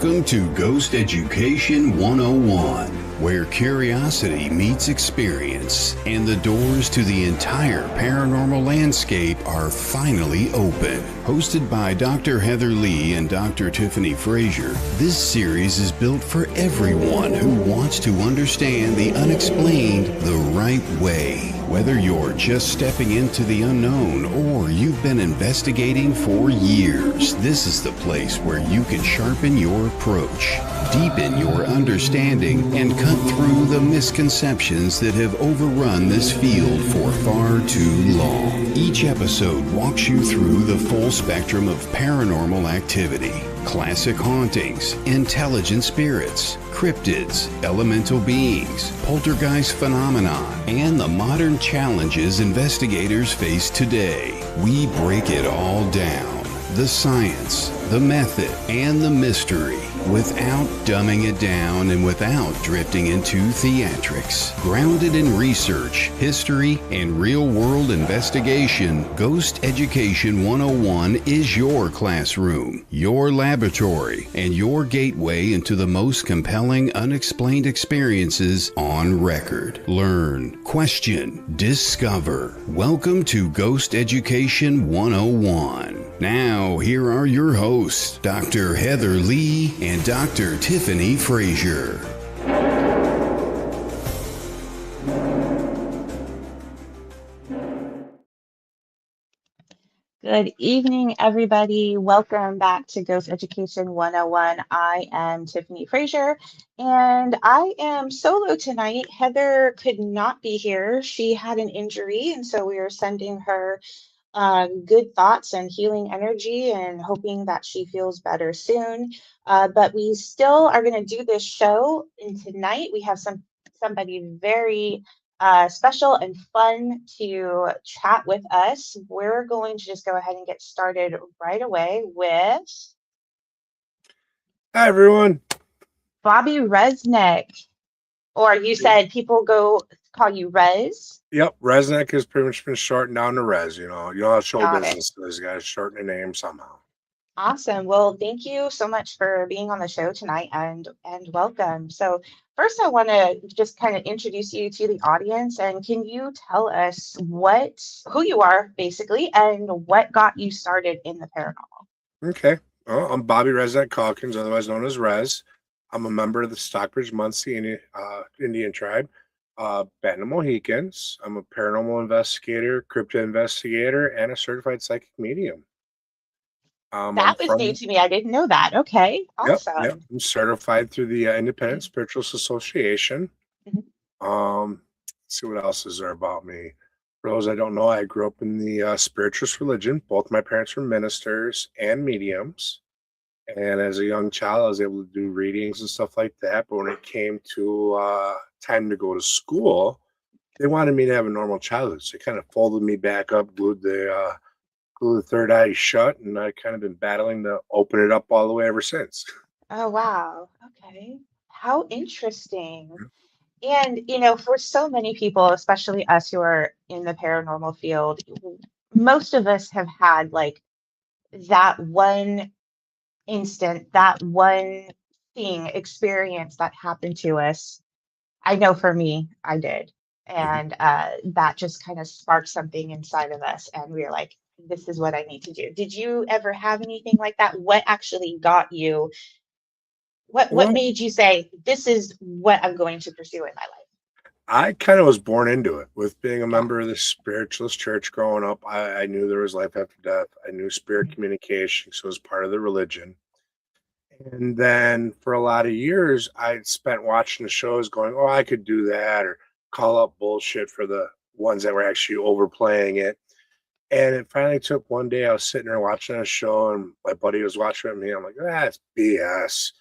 Welcome to Ghost Education 101, where curiosity meets experience and the doors to the entire paranormal landscape are finally open. Hosted by Dr. Heather Leigh and Dr. Tiffany Frazier, this series is built for everyone who wants to understand the unexplained the right way. Whether you're just stepping into the unknown or you've been investigating for years, this is the place where you can sharpen your approach, deepen your understanding, and cut through the misconceptions that have overrun this field for far too long. Each episode walks you through the full spectrum of paranormal activity. Classic hauntings, intelligent spirits, cryptids, elemental beings, poltergeist phenomena, and the modern challenges investigators face today. We break it all down. The science, the method, and the mystery, without dumbing it down and without drifting into theatrics. Grounded in research, history, and real-world investigation, Ghost Education 101 is your classroom, your laboratory, and your gateway into the most compelling unexplained experiences on record. Learn, question, discover. Welcome to Ghost Education 101. Now, here are your hosts, Dr. Heather Leigh and Dr. Tiffany Frazier. Good evening, everybody. Welcome back to Ghost Education 101. I am Tiffany Frazier, and I am solo tonight. Heather could not be here. She had an injury, and so we are sending her good thoughts and healing energy and hoping that she feels better soon. But we still are going to do this show, and tonight we have somebody very special and fun to chat with us. We're going to just go ahead and get started right away with Hi, everyone. Bobbie RezNeck, or you said people call you Rez. Yep, RezNeck has pretty much been shortened down to Rez. You know how show Got business is. You got to shorten the name somehow. Awesome. Well, thank you so much for being on the show tonight and welcome. So first I want to just kind of introduce you to the audience, and can you tell us who you are basically and what got you started in the paranormal? Okay. Well, I'm Bobbie RezNeck Calkins, otherwise known as Rez. I'm a member of the Stockbridge Munsee Indian Tribe, Band of Mohicans. I'm a paranormal investigator, cryptid investigator, and a certified psychic medium. That was new to me. I didn't know that. Okay, awesome. Yep. I'm certified through the Independent Spiritualist Association. Let's see what else is there about me. For those I don't know, I grew up in the spiritualist religion. Both my parents were ministers and mediums. And as a young child, I was able to do readings and stuff like that. But when it came to time to go to school, they wanted me to have a normal childhood. So they kind of folded me back up, glued the third eye shut, and I kind of been battling to open it up all the way ever since. Oh, wow. Okay. How interesting. And, for so many people, especially us who are in the paranormal field, most of us have had like that one instant, that one experience that happened to us. I know for me, I did. And that just kind of sparked something inside of us. And we were like, this is what I need to do. Did you ever have anything like that? What actually got you? What made you say, this is what I'm going to pursue in my life? I kind of was born into it. With being a member of the Spiritualist church growing up, I knew there was life after death. I knew spirit communication, so it was part of the religion. And then for a lot of years, I spent watching the shows going, oh, I could do that, or call up bullshit for the ones that were actually overplaying it. And it finally took one day, I was sitting there watching a show, and my buddy was watching it with me. I'm like, that's BS.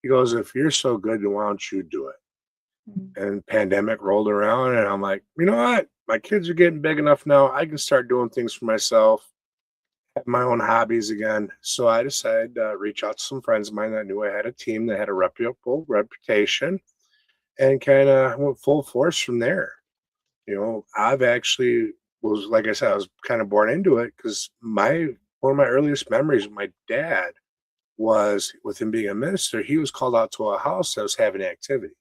He goes, if you're so good, then why don't you do it? And pandemic rolled around, and I'm like, you know what? My kids are getting big enough now. I can start doing things for myself, have my own hobbies again. So I decided to reach out to some friends of mine that knew I had a team that had a reputable reputation, and kind of went full force from there. I've actually was, like I said, I was kind of born into it because one of my earliest memories of my dad was, with him being a minister, he was called out to a house that was having activity.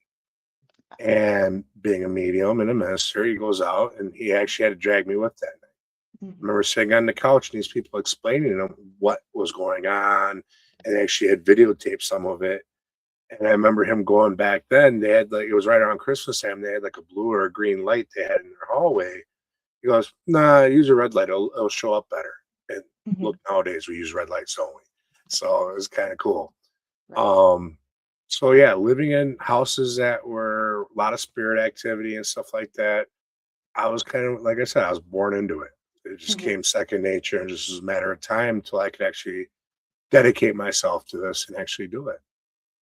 And being a medium and a minister, he goes out, and he actually had to drag me with that. I Mhm. remember sitting on the couch and these people explaining to him what was going on, and actually had videotaped some of it. And I remember him going back then. They had, like, it was right around Christmas time. They had like a blue or a green light they had in their hallway. He goes, "Nah, use a red light. It'll show up better." And look, Mhm. nowadays we use red lights, don't we? So it was kind of cool. Right. So yeah, living in houses that were a lot of spirit activity and stuff like that, I was kind of, like I said, I was born into it. It just Mhm. came second nature, and just was a matter of time till I could actually dedicate myself to this and actually do it.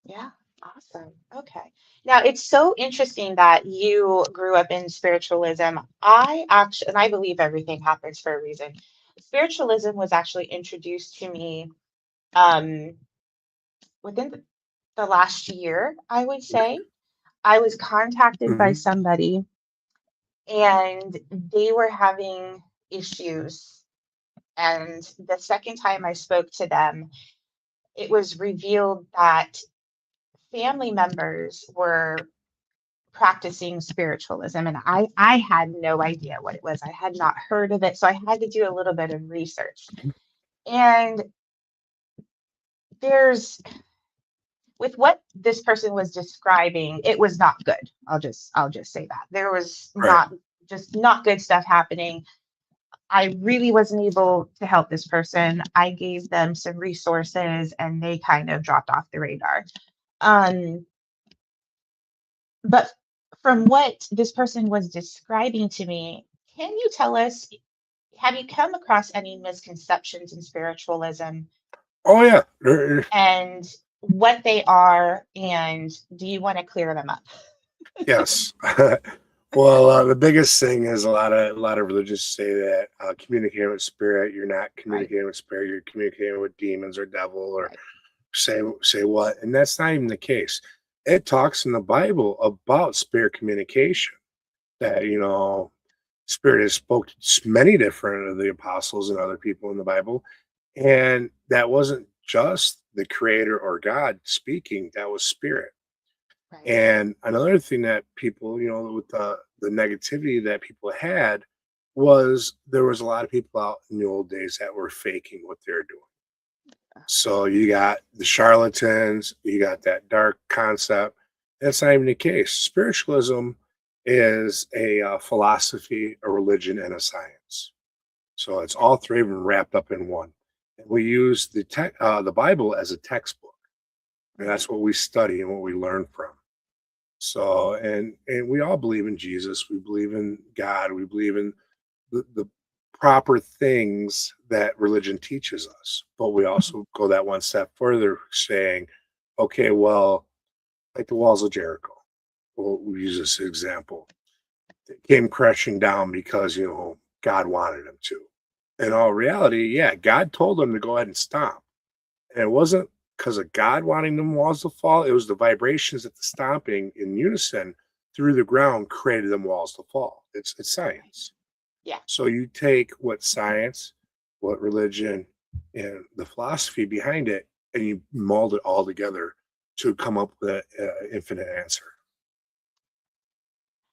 Yeah, awesome. Okay. Now it's so interesting that you grew up in spiritualism. I actually, and I believe everything happens for a reason. Spiritualism was actually introduced to me um, within the last year, I would say. I was contacted by Mhm. somebody and they were having issues. And the second time I spoke to them, it was revealed that family members were practicing spiritualism, and I had no idea what it was. I had not heard of it, so I had to do a little bit of research. And there's with what this person was describing, it was not good. I'll just say that. There was Right. not good stuff happening. I really wasn't able to help this person. I gave them some resources and they kind of dropped off the radar. Um, but from what this person was describing to me, can you tell us, have you come across any misconceptions in spiritualism Oh yeah. and what they are, and do you want to clear them up? Yes. Well, the biggest thing is a lot of religions say that communicating with spirit, you're not Right, communicating with spirit, you're communicating with demons or devil, or right. say what, and that's not even the case. It talks in the Bible about spirit communication. That, spirit has spoke to many different of the apostles and other people in the Bible, and that wasn't just the Creator or God speaking. That was spirit. Right. And another thing that people, with the negativity that people had, was there was a lot of people out in the old days that were faking what they're doing. So you got the charlatans, you got that dark concept. That's not even the case. Spiritualism is a philosophy, a religion, and a science. So it's all three of them wrapped up in one. And we use the Bible as a textbook, and Mhm. that's what we study and what we learn from. So, and we all believe in Jesus. We believe in God. We believe in the proper things that religion teaches us. But we Mhm. also go that one step further, saying, okay, well, like the walls of Jericho. We'll use this example. They came crashing down because, God wanted them to. In all reality, yeah, God told them to go ahead and stop. And it wasn't because of God wanting them walls to fall. It was the vibrations that the stomping in unison through the ground created them walls to fall. It's Right. science. Yeah. So you take what science, what religion, and the philosophy behind it, and you mold it all together to come up with an infinite answer.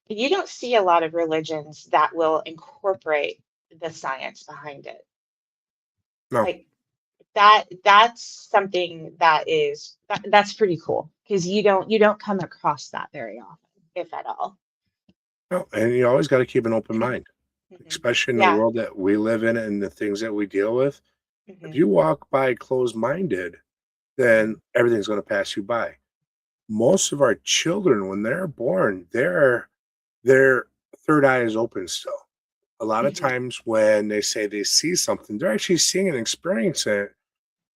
You don't see a lot of religions that will incorporate the science behind it. No, Like that's something that's pretty cool because you don't come across that very often, if at all. no, and you always got to keep an open mind, Mhm. especially in the Yeah. world that we live in and the things that we deal with. If Mhm. you walk by closed-minded, then Mhm. everything's going to pass you by. Most of our children, when they're born, their third eye is open still. A lot of Mhm. times when they say they see something, they're actually seeing and experiencing it.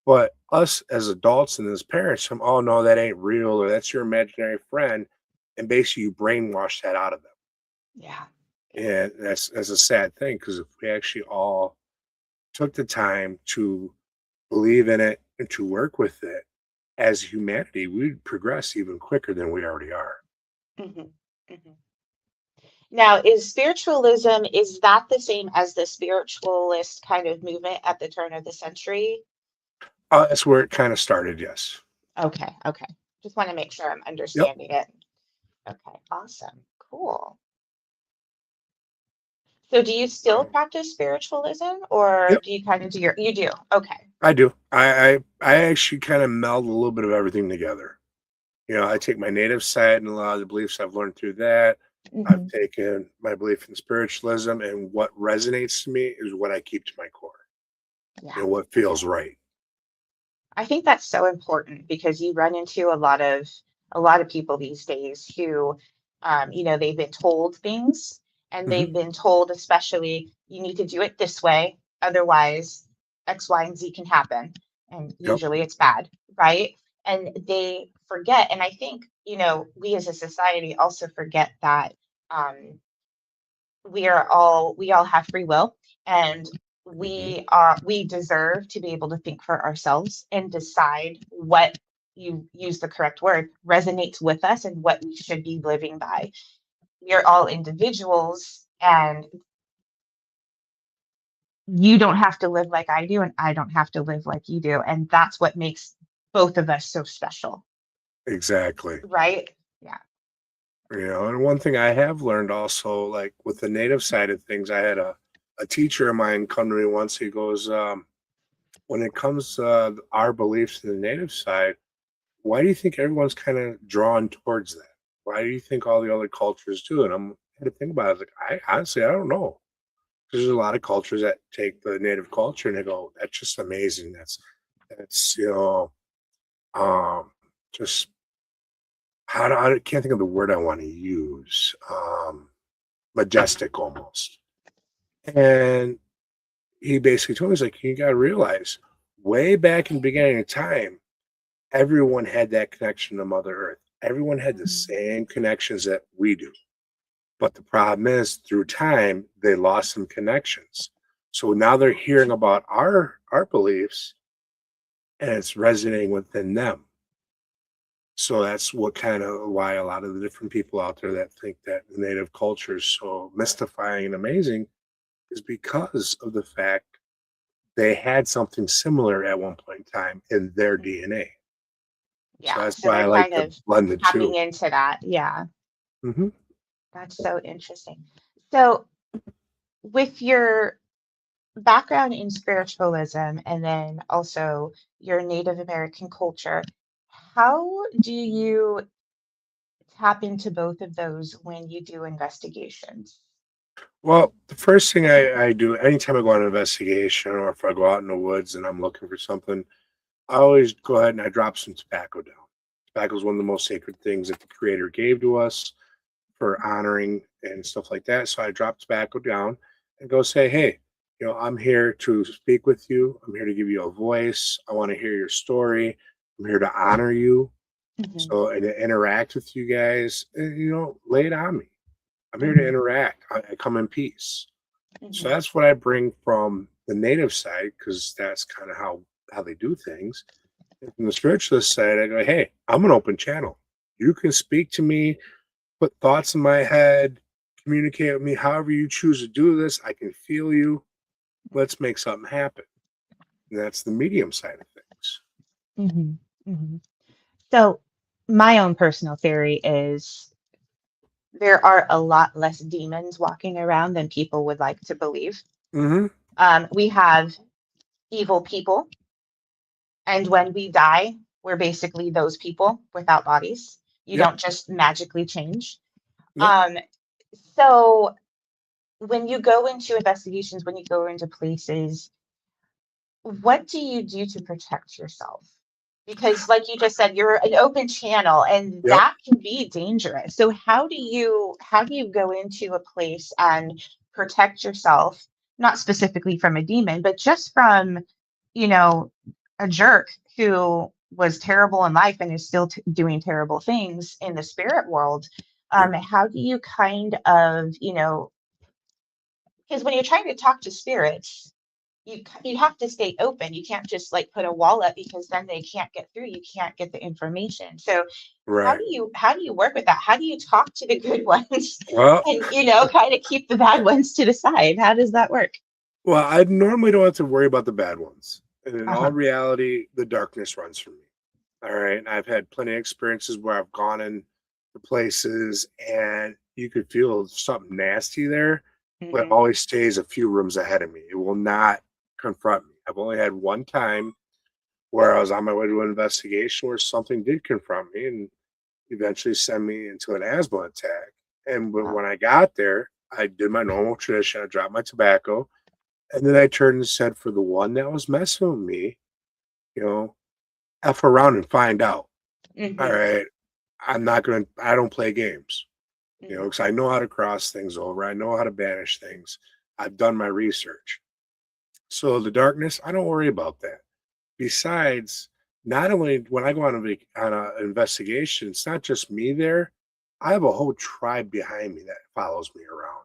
But us as adults and as parents, oh no, that ain't real, or that's your imaginary friend, and basically you brainwash that out of them. Yeah. Yeah. And that's a sad thing, because if we actually all took the time to believe in it and to work with it as humanity, we'd progress even quicker than we already are. Mhm. Mhm. Now, is spiritualism, is that the same as the spiritualist kind of movement at the turn of the century? That's where it kind of started. Yes. Okay, okay. Just want to make sure I'm Yep. understanding it. Okay, awesome. Cool. So do you still practice spiritualism or Yep. do you kind of do you do? Okay. I do. I actually kind of meld a little bit of everything together. I take my native side and a lot of the beliefs I've learned through that. I've Hmm. taken my belief in spiritualism, and what resonates to me is what I keep to my core Yeah. and what feels right. I think that's so important because you run into a lot of people these days who, they've been told things and Hmm. they've been told, especially, you need to do it this way, otherwise X, Y, and Z can happen, and Yep. usually it's bad, right? And they forget, and I think we as a society also forget that um, we all have free will, and Hmm. we deserve to be able to think for ourselves and decide what, you use the correct word, resonates with us and what we should be living by. We are all individuals, and you don't have to live like I do and I don't have to live like you do, and that's what makes both of us so special, Exactly. right? Yeah. And one thing I have learned also, like with the native side of things, I had a teacher of mine come to me once. He goes, when it comes to our beliefs in the native side, why do you think everyone's kind of drawn towards that? Why do you think all the other cultures do? And I had to think about it. Like, I honestly, I don't know. There's a lot of cultures that take the native culture and they go, that's just amazing. That's um, just I can't think of the word I want to use. Majestic almost. And he basically told me, he's like, you got to realize, way back in the beginning of time, everyone had that connection to Mother Earth. Everyone had the Mhm. same connections that we do. But the problem is, through time, they lost some connections. So now they're hearing about our beliefs, and it's resonating within them. So that's what kind of why a lot of the different people out there that think that the native culture is so mystifying and amazing is because of the fact they had something similar at one point in time in their DNA. So Yeah, that's so why they're I like kind to of blend the tapping two. into that. Yeah, Hmm. that's so interesting. So with your background in spiritualism and then also your Native American culture, how do you tap into both of those when you do investigations? Well, the first thing I do anytime I go on an investigation or if I go out in the woods and I'm looking for something, I always go ahead and I drop some tobacco down. Tobacco is one of the most sacred things that the Creator gave to us for honoring and stuff like that. So I drop tobacco down and go say, hey, I'm here to speak with you. I'm here to give you a voice. I want to hear your story. I'm here to honor you. Hmm. So, and to interact with you guys, and, lay it on me. I'm here to Hmm. interact. I come in peace. So Hmm. that's what I bring from the native side, because that's kind of how they do things. And from the spiritualist side, I go, hey, I'm an open channel. You can speak to me, put thoughts in my head, communicate with me however you choose to do this. I can feel you. Let's make something happen. And that's the medium side of things. Hmm. Hmm. So my own personal theory is there are a lot less demons walking around than people would like to believe. Hmm. We have evil people, and when we die, we're basically those people without bodies. You Yep. don't just magically change. Nope. Um, so when you go into investigations, when you go into places, what do you do to protect yourself? Because, like you just said, you're an open channel, and Yep. that can be dangerous. So how do you go into a place and protect yourself, not specifically from a demon, but just from, you know, a jerk who was terrible in life and is still doing terrible things in the spirit world? Yep. How do you kind of, because when you're trying to talk to spirits, you have to stay open. You can't just like put a wall up because then they can't get through. You can't get the information. So how Right. do you work with that? How do you talk to the good ones Well, and kind of keep the bad ones to the side? How does that work? well, I normally don't have to worry about the bad ones. And in all Uh-huh. reality, the darkness runs from me. All right. And I've had plenty of experiences where I've gone in the places and you could feel something nasty there, but it Hmm. always stays a few rooms ahead of me. It will not confront me. I've only had one time where I was on my way to an investigation where something did confront me and eventually send me into an asthma attack. And Wow. when I got there, I did my normal tradition. I dropped my tobacco, and then I turned and said, for the one that was messing with me, you know, F around and find out. All Hmm. right. I don't play games, Hmm. because I know how to cross things over. I know how to banish things. I've done my research. So the darkness, I don't worry about that. Besides, not only when I go on on an investigation, it's not just me there. I have a whole tribe behind me that follows me around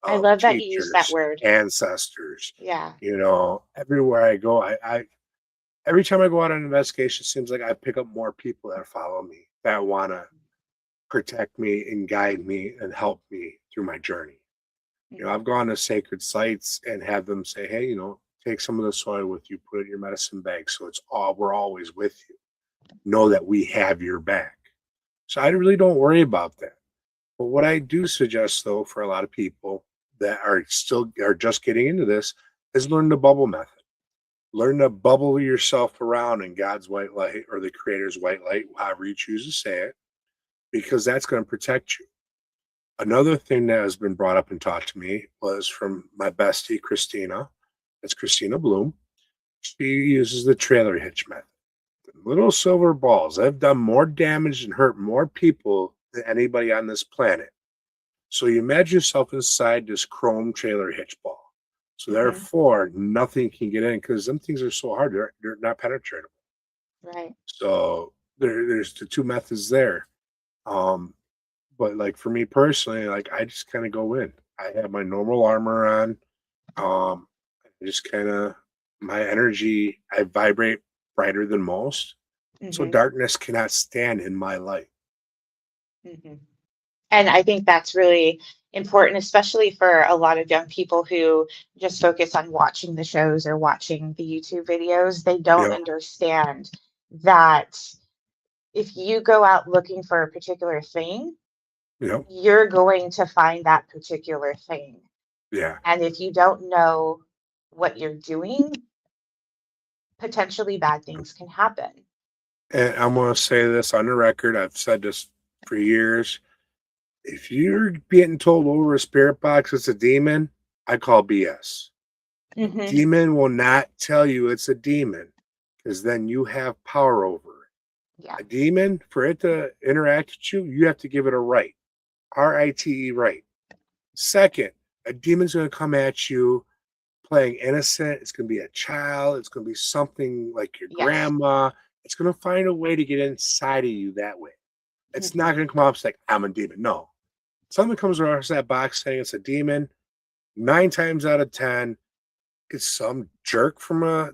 I of love that you use that teachers, word. ancestors. Yeah. Everywhere I go, I every time I go out on an investigation, it seems like I pick up more people that follow me that want to protect me and guide me and help me through my journey. Hmm. I've gone to sacred sites and had them say, hey, take some of the soil with you, put it in your medicine bag. So we're always with you. Know that we have your back. So I really don't worry about that. But what I do suggest though, for a lot of people that are just getting into this is learn the bubble method. Learn to bubble yourself around in God's white light or the creator's white light, however you choose to say it, because that's going to protect you. Another thing that has been brought up and taught to me was from my bestie, Christina. That's Christina Bloom. She uses the trailer hitch method. The little silver balls have done more damage and hurt more people than anybody on this planet. So you imagine yourself inside this chrome trailer hitch ball. So Hmm. therefore, nothing can get in because them things are so hard. They're not penetratable. Right. So there's the two methods there. Um, But like for me personally, like I just kind of go in. I have my normal armor on. I just kind of my energy. I vibrate brighter than most, so Hmm. darkness cannot stand in my light. Hmm. And I think that's really important, especially for a lot of young people who just focus on watching the shows or watching the YouTube videos. They don't Yep, understand that if you go out looking for a particular thing, yep, you're going to find that particular thing. yeah. And if you don't know what you're doing, potentially bad things can happen. And I'm gonna say this on the record. I've said this for years. If you're getting told over a spirit box it's a demon, I call BS. A Hmm. demon will not tell you it's a demon because then you have power over it. Yeah. A demon, for it to interact with you, you have to give it a right. RITE, right. Second, a demon's going to come at you playing innocent. It's going to be a child. It's going to be something like your Yes. grandma. It's going to find a way to get inside of you that way. It's Hmm. not going to come up and say, I'm a demon. No. Something comes across that box saying it's a demon. 9 times out of 10, it's some jerk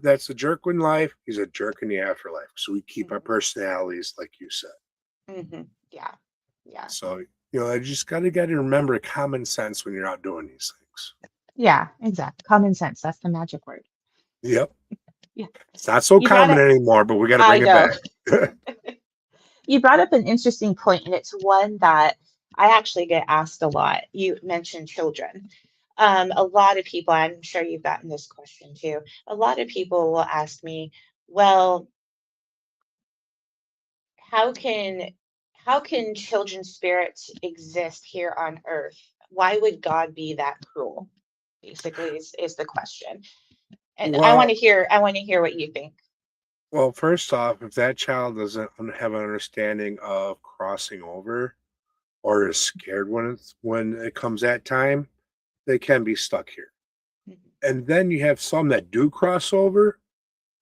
that's a jerk in life. He's a jerk in the afterlife. So we keep our Hmm. personalities, like you said. Hmm. Yeah. Yeah. So, I just got to remember common sense when you're out doing these things. Yeah, exactly. Common sense. That's the magic word. Yep. Yeah. It's not so You brought common up, anymore, but we got to I bring it know. back. You brought up an interesting point, and it's one that I actually get asked a lot. You mentioned children. A lot of people, I'm sure you've gotten this question too. A lot of people will ask me, well, how can how can children spirits exist here on earth? Why would God be that cruel? Basically, is the question. And well, I want to hear what you think. first off, if that child doesn't have an understanding of crossing over or is scared when it comes that time, they can be stuck here. Mhm. And then you have some that do cross over,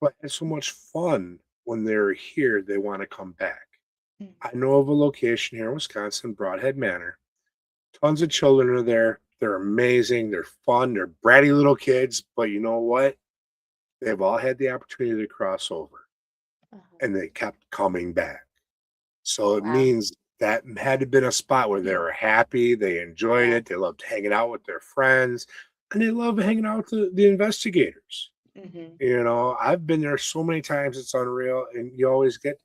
but it's so much fun when they're here, they want to come back. I know of a location here in Wisconsin, Broadhead Manor. Tons of children are there. They're amazing. They're fun. They're bratty little kids. But you know what? They've all had the opportunity to cross over Uh-huh. and they kept coming back. So it Wow. means that had to been a spot where they were happy. They enjoyed Yeah. it. They loved hanging out with their friends and they love hanging out with the investigators. Mm-hmm. You know, I've been there so many times, it's unreal, and you always get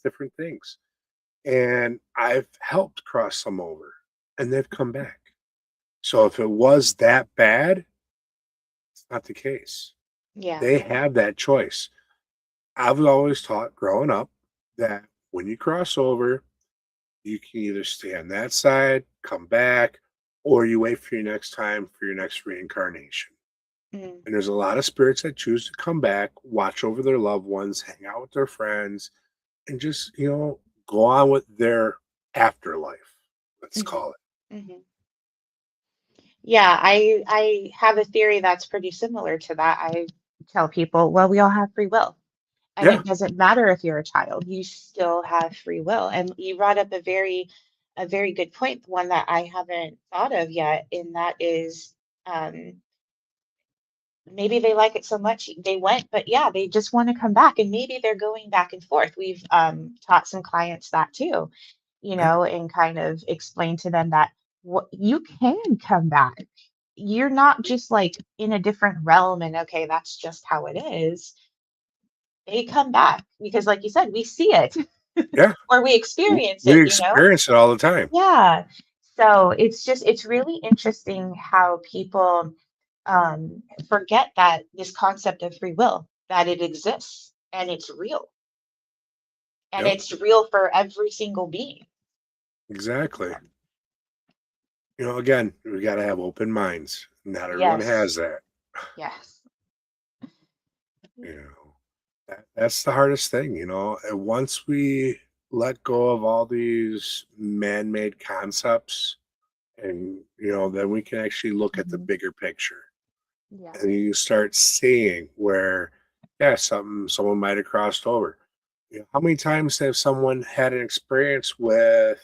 different things. And I've helped cross some over, and they've come back. So if it was that bad, it's not the case. Yeah. They have that choice. I was always taught growing up that when you cross over, you can either stay on that side, come back, or you wait for your next time for your next reincarnation. Mm. And there's a lot of spirits that choose to come back, watch over their loved ones, hang out with their friends, and just, go on with their afterlife, let's call it. Mm-hmm. Mm-hmm. Yeah, I have a theory that's pretty similar to that. I tell people, well, we all have free will. And Yeah, it doesn't matter if you're a child, you still have free will. And you brought up a very good point, one that I haven't thought of yet, and that is um, maybe they like it so much they went, but yeah, they just want to come back, and maybe they're going back and forth. We've taught some clients that too, yeah, and kind of explain to them that what you can come back. You're not just like in a different realm, and okay, that's just how it is. They come back because, like you said, we see it yeah. or we W experience we it. experience it all the time. Yeah. So it's really interesting how people forget that this concept of free will, that it exists and Yep, it's real for every single being. exactly. Again, we gotta have open minds. Not everyone Yes. has that. Yes. You know, that's the hardest thing, and once we let go of all these man-made concepts and, then we can actually look at the Hmm. bigger picture. Yeah. And you start seeing where, yeah, someone might have crossed over. How many times have someone had an experience with,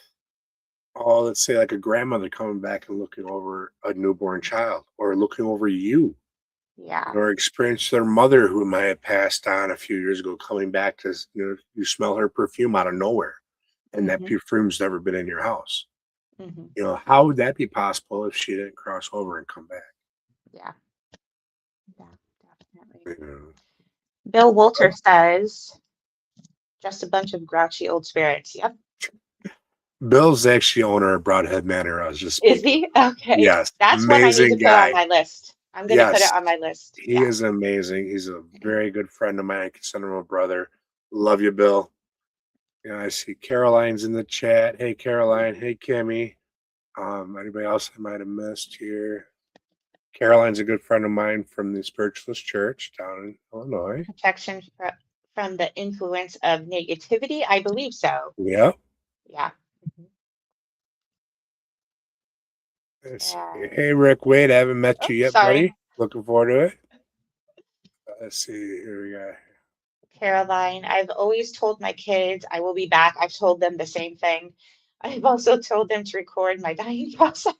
oh, let's say like a grandmother coming back and looking over a newborn child or looking over you, Yeah. or experience their mother who might have passed on a few years ago coming back to, you smell her perfume out of nowhere and that Hmm. perfume's never been in your house. Hmm. How would that be possible if she didn't cross over and come back? Yeah. Yeah. Definitely. You know? Bill Walter says, just a bunch of grouchy old spirits. Yep. Bill's actually owner of Broadhead Manor. I was just Is speaking. he? Okay. Yes, That's one I need to amazing put on guy. my list. I'm going to put it Yes, on my list. he Yeah. is amazing. He's a very good friend of mine. I consider him a brother. Love you, Bill. I see Caroline's in the chat. Hey, Caroline. Hey, Kimmy. Anybody else I might have missed here? Caroline's a good friend of mine from the Spiritualist Church down in Illinois. Protection from the influence of negativity. I believe so. Yep. Yeah. Mhm. Let's see. And, Hey, Rick Wade. I haven't met oh, you yet, sorry, buddy. Looking forward to it. Let's see. Here we go. Caroline. I've always told my kids I will be back. I've told them the same thing. I've also told them to record my dying process.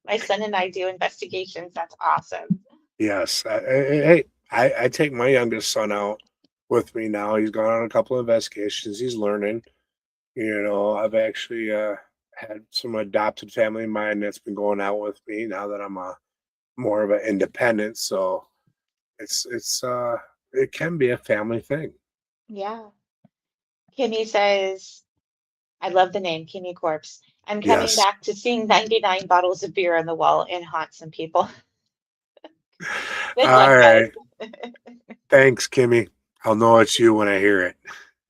My son and I do investigations. That's awesome. Yes. Hey, I take my youngest son out with me now. He's gone on a couple of investigations. He's learning. I've actually had some adopted family of mine that's been going out with me now that I'm more of an independent. So it can be a family thing. Yeah. Kimmy says, I love the name, Kimmy Corpse. I'm coming Yes. back to seeing 99 bottles of beer on the wall and haunt some people. Good All luck, guys. right. Thanks, Kimmy. I'll know it's you when I hear it.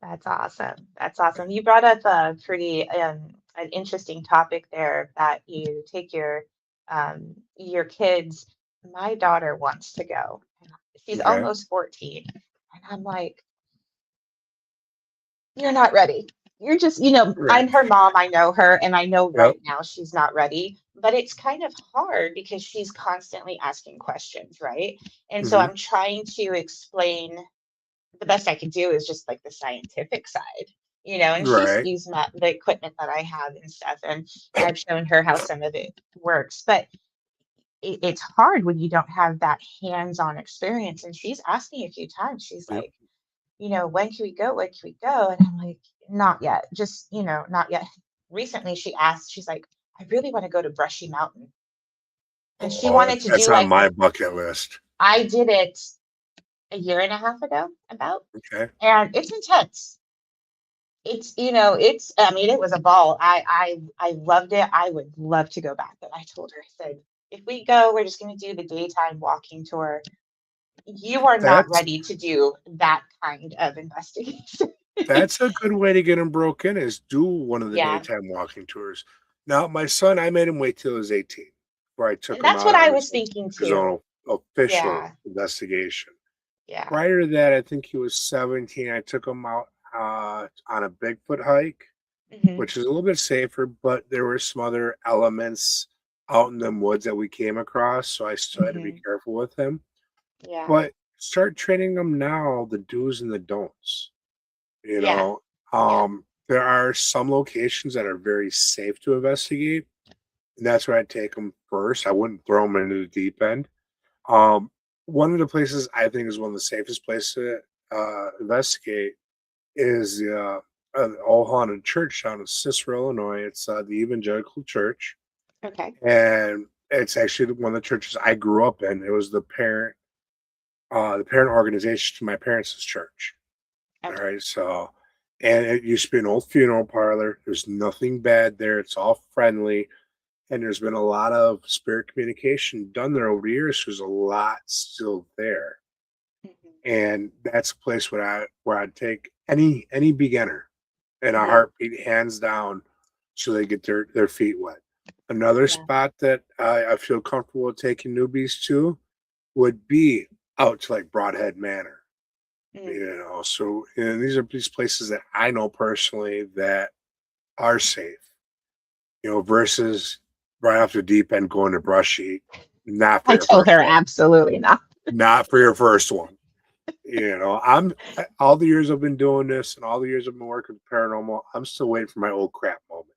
That's awesome. That's awesome. You brought up a pretty an interesting topic there that you take your kids. My daughter wants to go. She's Okay. almost 14. And I'm like, you're not ready. You're just, Right. I'm her mom. I know her, and I know Yep. right now she's not ready. But it's kind of hard because she's constantly asking questions, right? And so Hmm. I'm trying to explain the best I can do is just like the scientific side, and she's Right. used the equipment that I have and stuff. And I've shown her how some of it works. But it's hard when you don't have that hands-on experience. And she's asked me a few times, she's Yep. like, when can we go? When can we go? And I'm like, not yet. Just, not yet. Recently she asked, she's like, I really want to go to Brushy Mountain. And she Oh, wanted to that's do on like my bucket list. I did it a year and a half ago, about, Okay. and it's intense. It's, I mean, it was a ball. I loved it. I would love to go back, but I told her, I said, if we go, we're just going to do the daytime walking tour. You are not That's ready to do that kind of investigation. that's a good way to get him broke in is do one of the Yeah. daytime walking tours. Now, my son, I made him wait till he was 18 before I took And him that's out what I on was thinking his own too. official Yeah. investigation. Yeah. Prior to that, I think he was 17. I took him out on a Bigfoot hike, Hmm. which is a little bit safer, but there were some other elements out in them woods that we came across, so I still had to be Hmm. careful with him. Yeah. But start training them now, the do's and the don'ts. You Yeah. know, Yeah. there are some locations that are very safe to investigate, and that's where I'd take them first. I wouldn't throw them into the deep end. Um, one of the places I think is one of the safest places to investigate is the an all haunted church down in Cicero, Illinois. It's the Evangelical Church, Okay. and it's actually one of the churches I grew up in. It was the parent organization to my parents' church. All Okay. right, so and it used to be an old funeral parlor. There's nothing bad there. It's all friendly, and there's been a lot of spirit communication done there over the years. There's a lot still there, Hmm. and that's a place where I'd take any beginner in a Hmm. heartbeat, hands down, so they get their feet wet. Another Yeah. spot that I feel comfortable with taking newbies to would be out to like Broadhead Manor. Mm. So and these places that I know personally that are safe, versus right off the deep end going to brushy, not for I your told first her one, absolutely not. not for your first one. I'm all the years I've been doing this and all the years I've been working with paranormal, I'm still waiting for my old crap moment.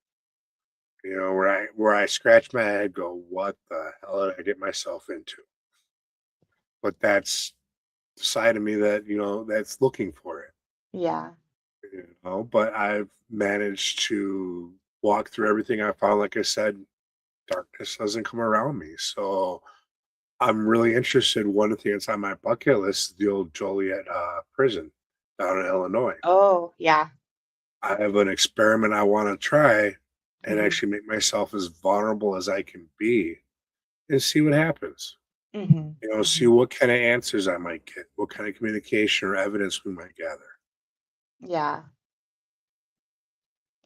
Where I scratch my head, go, what the hell did I get myself into? But that's the side of me that that's looking for it. Yeah. But I've managed to walk through everything I found. Like I said, darkness doesn't come around me. So I'm really interested. One thing that's on my bucket list is the old Joliet prison down in Illinois. Oh, yeah. I have an experiment I want to try and Hmm. actually make myself as vulnerable as I can be and see what happens. Hmm. See Hmm. what kind of answers I might get, what kind of communication or evidence we might gather. Yeah.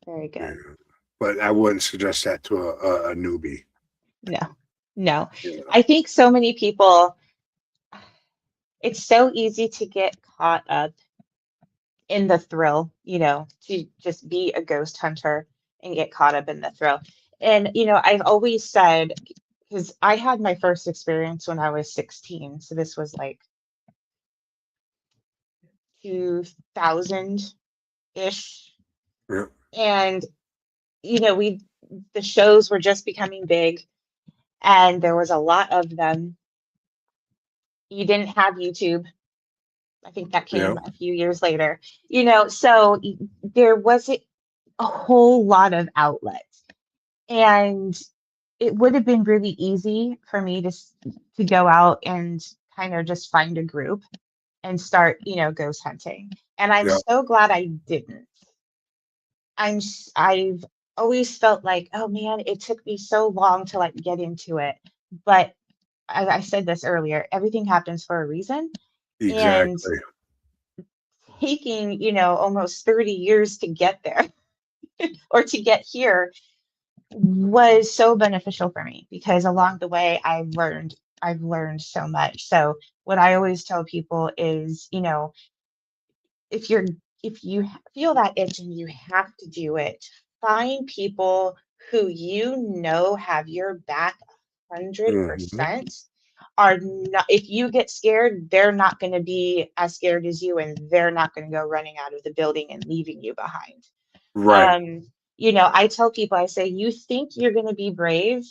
Very Yeah. good. But I wouldn't suggest that to a newbie. No, no. You I think so many people, it's so easy to get caught up in the thrill, to just be a ghost hunter and get caught up in the thrill. And, I've always said, because I had my first experience when I was 16. So this was like 2000-ish. Yeah, And, we, the shows were just becoming big and there was a lot of them. You didn't have YouTube. I think that yeah, came a few years later. So there wasn't a whole lot of outlets. And it would have been really easy for me to go out and kind of just find a group and start, ghost hunting. And I'm yeah. so glad I didn't. I've always felt like, oh man, it took me so long to like get into it. But I said this earlier, everything happens for a reason. And Exactly. taking, almost 30 years to get there or to get here was so beneficial for me because along the way I've learned so much. So what I always tell people is, if you're if you feel that itch and you have to do it, find people who have your back Mhm. 100%. Are not, if you get scared, they're not going to be as scared as you, and they're not going to go running out of the building and leaving you behind. Right. um I tell people, I say, you think you're going to be brave,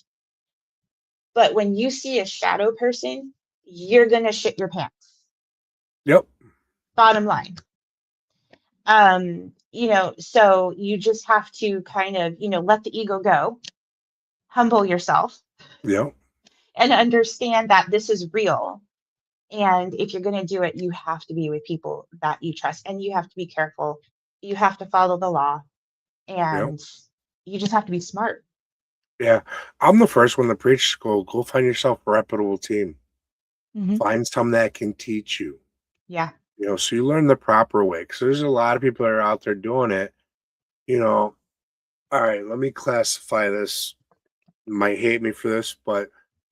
but when you see a shadow person, you're going to shit your pants. Yep. Bottom line. So you just have to kind of, let the ego go, humble yourself, Yep. and understand that this is real. And if you're going to do it, you have to be with people that you trust, and you have to be careful. You have to follow the law, Yep. and you just have to be smart. Yeah. I'm the first one to preach, go find yourself a reputable team. Hmm. Find some that can teach you, Yeah. so you learn the proper way. Because there's a lot of people that are out there doing it, you know. All right, let me classify this. You might hate me for this, but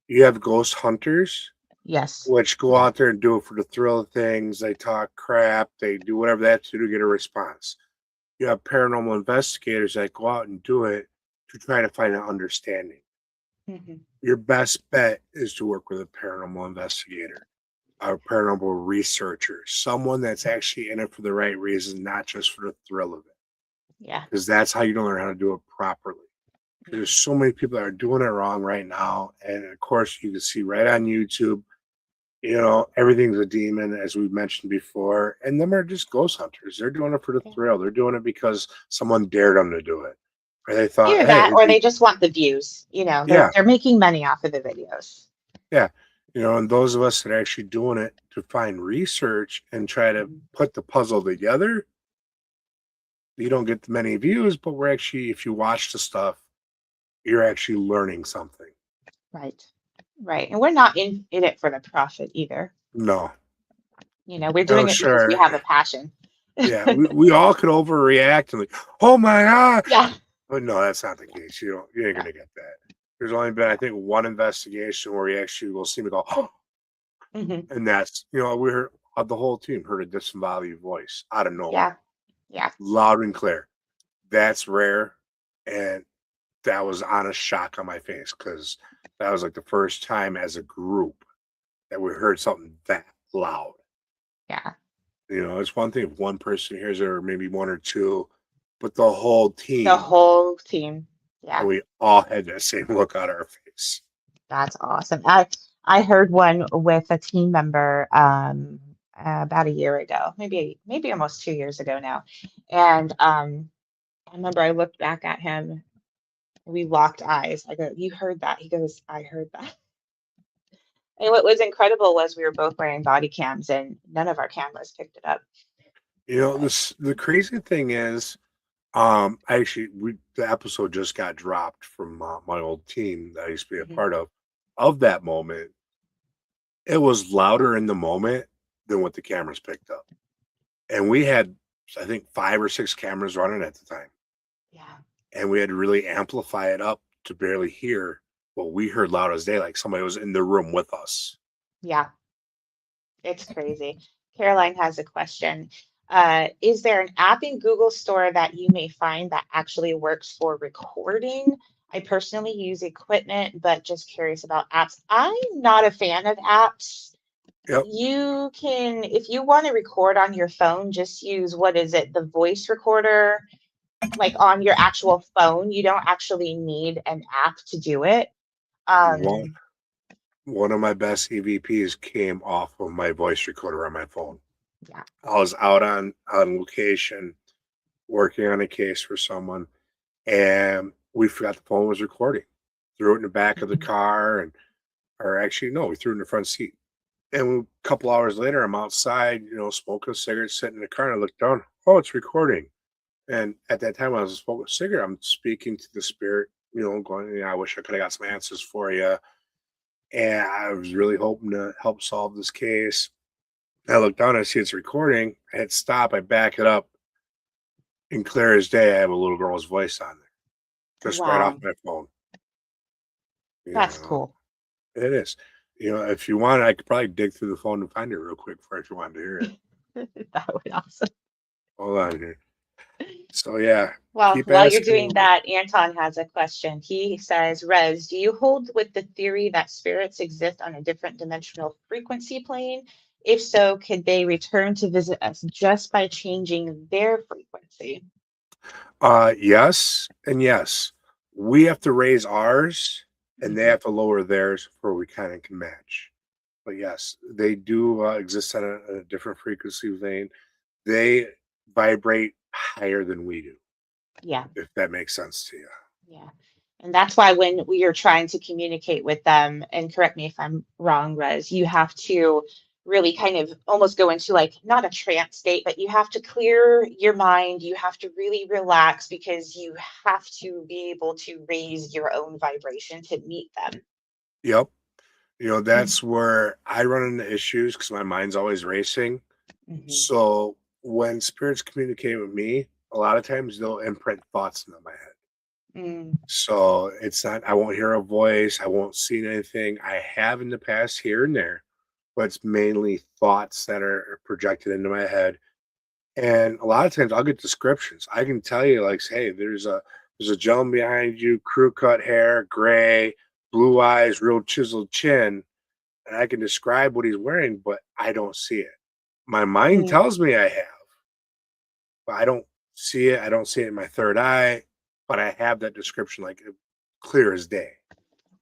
you have ghost hunters, Yes. which go out there and do it for the thrill of things. They talk crap, they do whatever they have to do to get a response. You have paranormal investigators that go out and do it to try to find an understanding. Hmm. Your best bet is to work with a paranormal investigator, a paranormal researcher, someone that's actually in it for the right reason, not just for the thrill of it. Yeah. Because that's how you learn how to do it properly. Because there's so many people that are doing it wrong right now. And of course, you can see right on YouTube, everything's a demon, as we mentioned before. And them are just ghost hunters. They're doing it for the Yeah. thrill. They're doing it because someone dared them to do it. Or they thought, Either hey, that, or they just want the views. yeah, They're making money off of the videos. yeah. And those of us that are actually doing it to find research and try to Mhm. put the puzzle together, you don't get many views, but we're actually, if you watch the stuff, you're actually learning something. Right. Right. And we're not in it for the profit either. No. We're Oh, doing it because we sure. have a passion. Yeah, we all could overreact and like, oh my god. Yeah. But no, that's not the case. You ain't Yeah. gonna get that. There's only been, I think, one investigation where we actually will see me go, So, mhm. and that's we heard the whole team heard a disembodied voice out of nowhere, Yeah. Yeah. loud and clear. That's rare, and that was honest shock on my face because that was like the first time as a group that we heard something that loud. Yeah. It's one thing if one person hears it or maybe one or two, but the whole The team, whole team. and Yeah. we all had that same look on our face. That's awesome. I heard one with a team member about a year ago, maybe almost 2 years ago now. And I remember I looked back at him. We locked eyes. I go, "You heard that?" He goes, "I heard that." And what was incredible was we were both wearing body cams, and none of our cameras picked it up. But The crazy thing is, actually, the episode just got dropped from my old team that I used to be a mhm, part of that moment. It was louder in the moment than what the cameras picked up, and we had, I think, 5 or 6 cameras running at the time. yeah, And we had to really amplify it up to barely hear what we heard loud as day, like somebody was in the room with us. yeah, it's crazy. Caroline has a question. Is there an app in Google Store that you may find that actually works for recording? I personally use equipment, but just curious about apps. I'm not a fan of apps. Yep. You can, if you want to record on your phone, just use, what is it, the voice recorder, like on your actual phone. You don't actually need an app to do it. One Um, one of my best EVPs came off of my voice recorder on my phone. yeah. I was out on location working on a case for someone, and we forgot the phone was recording. Threw it in the back of the Mhm. car, or actually no, we threw it in the front seat. And a couple hours later, I'm outside, smoking a cigarette, sitting in the car, and I look down. Oh, it's recording. And at that time, I was smoking a cigarette. I'm speaking to the spirit, going, I wish I could have got some answers for you. And I was really hoping to help solve this case. I look down, I see it's recording. I hit stop, I back it up, and clear as day, I have a little girl's voice on there, just right off Wow, my phone. You that's know, cool. it is. If you want, I could probably dig through the phone and find it real quick for if you wanted to hear it. That would be awesome. Hold on here. So yeah, Well, keep while you're asking doing away. that, Anton has a question. He says, Rez, do you hold with the theory that spirits exist on a different dimensional frequency plane? If so, could they return to visit us just by changing their frequency? Yes and yes. We have to raise ours, and they Mhm. have to lower theirs before we kind of can match. But yes, they do exist on a different frequency vein. They vibrate higher than we do, Yeah. if that makes sense to you. Yeah. And that's why when we are trying to communicate with them, and correct me if I'm wrong, Rez, you have to really kind of almost go into like not a trance state, but you have to clear your mind. You have to really relax because you have to be able to raise your own vibration to meet them. Yep. That's where I run into issues because my mind's always racing. Mm-hmm. So when spirits communicate with me, a lot of times they'll imprint thoughts into my head. Mm. So it's not, I won't hear a voice, I won't see anything. I have in the past here and there, but it's mainly thoughts that are projected into my head. And a lot of times I'll get descriptions. I can tell you, like, hey, there's a gentleman behind you, crew cut hair, gray, blue eyes, real chiseled chin, and I can describe what he's wearing, but I don't see it. My mind Mm. tells me I have, but I don't see it. I don't see it in my third eye, but I have that description like clear as day.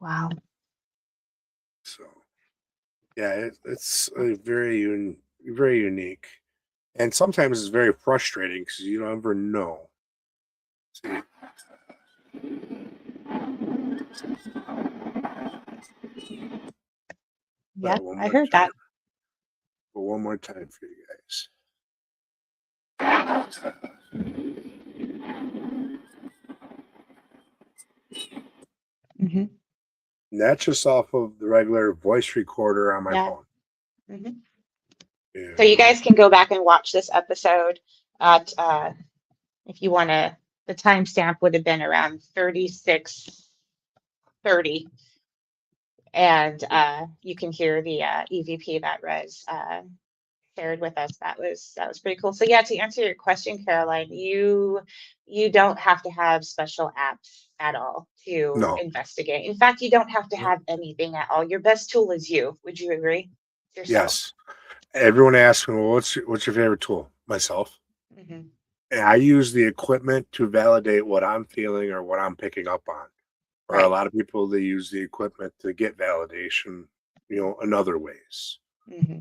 Wow. So yeah, it's very unique, and sometimes it's very frustrating because you don't ever know. See, Yeah, one I more heard time, that. one more time for you guys. Mm-hmm. And that's just off of the regular voice recorder on my Yeah. phone. Mm-hmm. Yeah. So you guys can go back and watch this episode at if you want to. The timestamp would have been around 36:30, and you can hear the EVP that Rez shared with us. That was pretty cool. So yeah, to answer your question, Caroline, you don't have to have special apps at all to No. investigate. In fact, you don't have to No. have anything at all. Your best tool is you. Would you agree? Yourself. Yes. Everyone asks me, well, what's your favorite tool? Myself. Mm-hmm. And I use the equipment to validate what I'm feeling or what I'm picking up on. Or a Right. lot of people, they use the equipment to get validation, in other ways. Mm-hmm.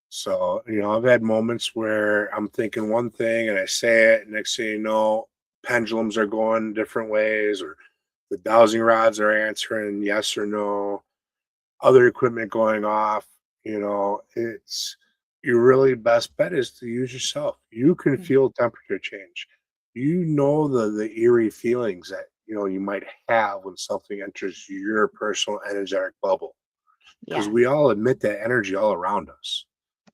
So, I've had moments where I'm thinking one thing and I say it, and next thing you know, pendulums are going different ways, or the dowsing rods are answering yes or no, other equipment going off. It's your really best bet is to use yourself. You can feel temperature change. The eerie feelings that you might have when something enters your personal energetic bubble, because Yeah. we all emit that energy all around us.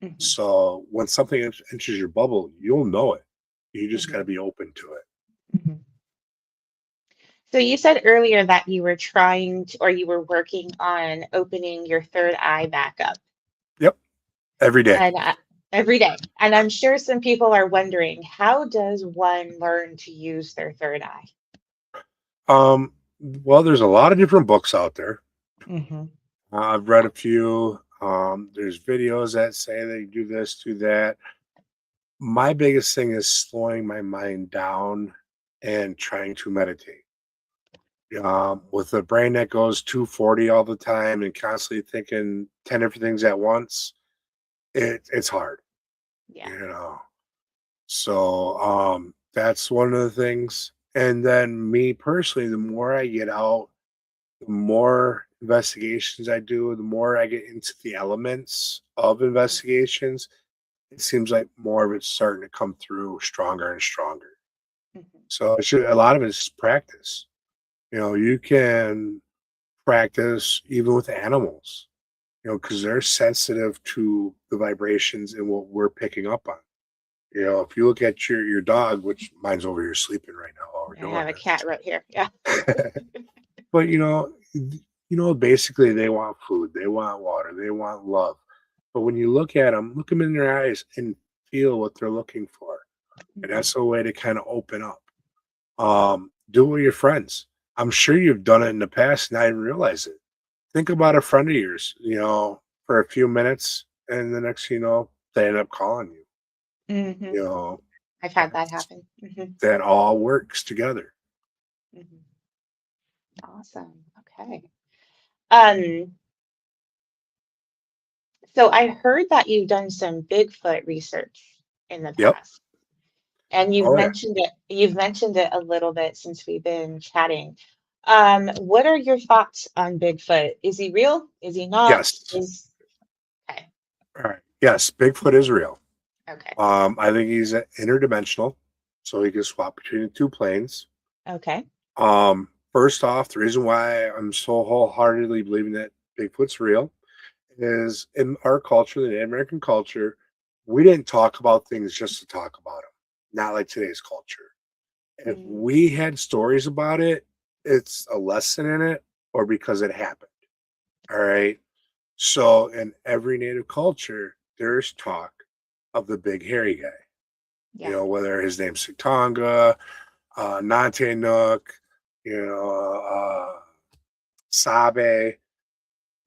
Mm-hmm. So when something enters your bubble, you'll know it. You just got to Mm-hmm. be open to it. Mm-hmm. So you said earlier that you were trying to, or you were working on opening your third eye back up, Yep, every day. and every day. And I'm sure some people are wondering, how does one learn to use their third eye? Well, there's a lot of different books out there. Mm-hmm. I've read a few. There's videos that say they do this, do that. My biggest thing is slowing my mind down and trying to meditate. With a brain that goes 240 all the time and constantly thinking 10 different things at once, it's hard, Yeah. you know. So that's one of the things. And then me personally, the more I get out, the more investigations I do, the more I get into the elements of investigations, it seems like more of it's starting to come through stronger and stronger. Mm-hmm. So a lot of it is practice. You can practice even with animals, because they're sensitive to the vibrations and what we're picking up on. If you look at your dog, which mine's over here sleeping right now while we're I doing have a cat right here. Yeah. this. But basically they want food, they want water, they want love. But when you look them in their eyes and feel what they're looking for. And Mm-hmm. that's a way to kind of open up. Do it with your friends. I'm sure you've done it in the past and I didn't realize it. Think about a friend of yours, for a few minutes, and the next thing you know, they end up calling you. Mm-hmm. You know, I've had that happen. Mm-hmm. that all works together. Mm-hmm. Awesome. Okay. Um, so I heard that you've done some Bigfoot research in the Yep. past. And Oh yeah. you've mentioned it a little bit since we've been chatting. What are your thoughts on Bigfoot? Is he real? Is he not? Yes. Is okay. All right. Yes, Bigfoot is real. Okay. I think he's interdimensional, so he can swap between the two planes. Okay. First off, the reason why I'm so wholeheartedly believing that Bigfoot's real is in our culture, the Native American culture, we didn't talk about things just to talk about them, not like today's culture. If Mm, we had stories about it, it's a lesson in it or because it happened. All right. So in every Native culture, there's talk of the big hairy guy, yeah. whether his name's Sitonga, Nante Nook, Sabe,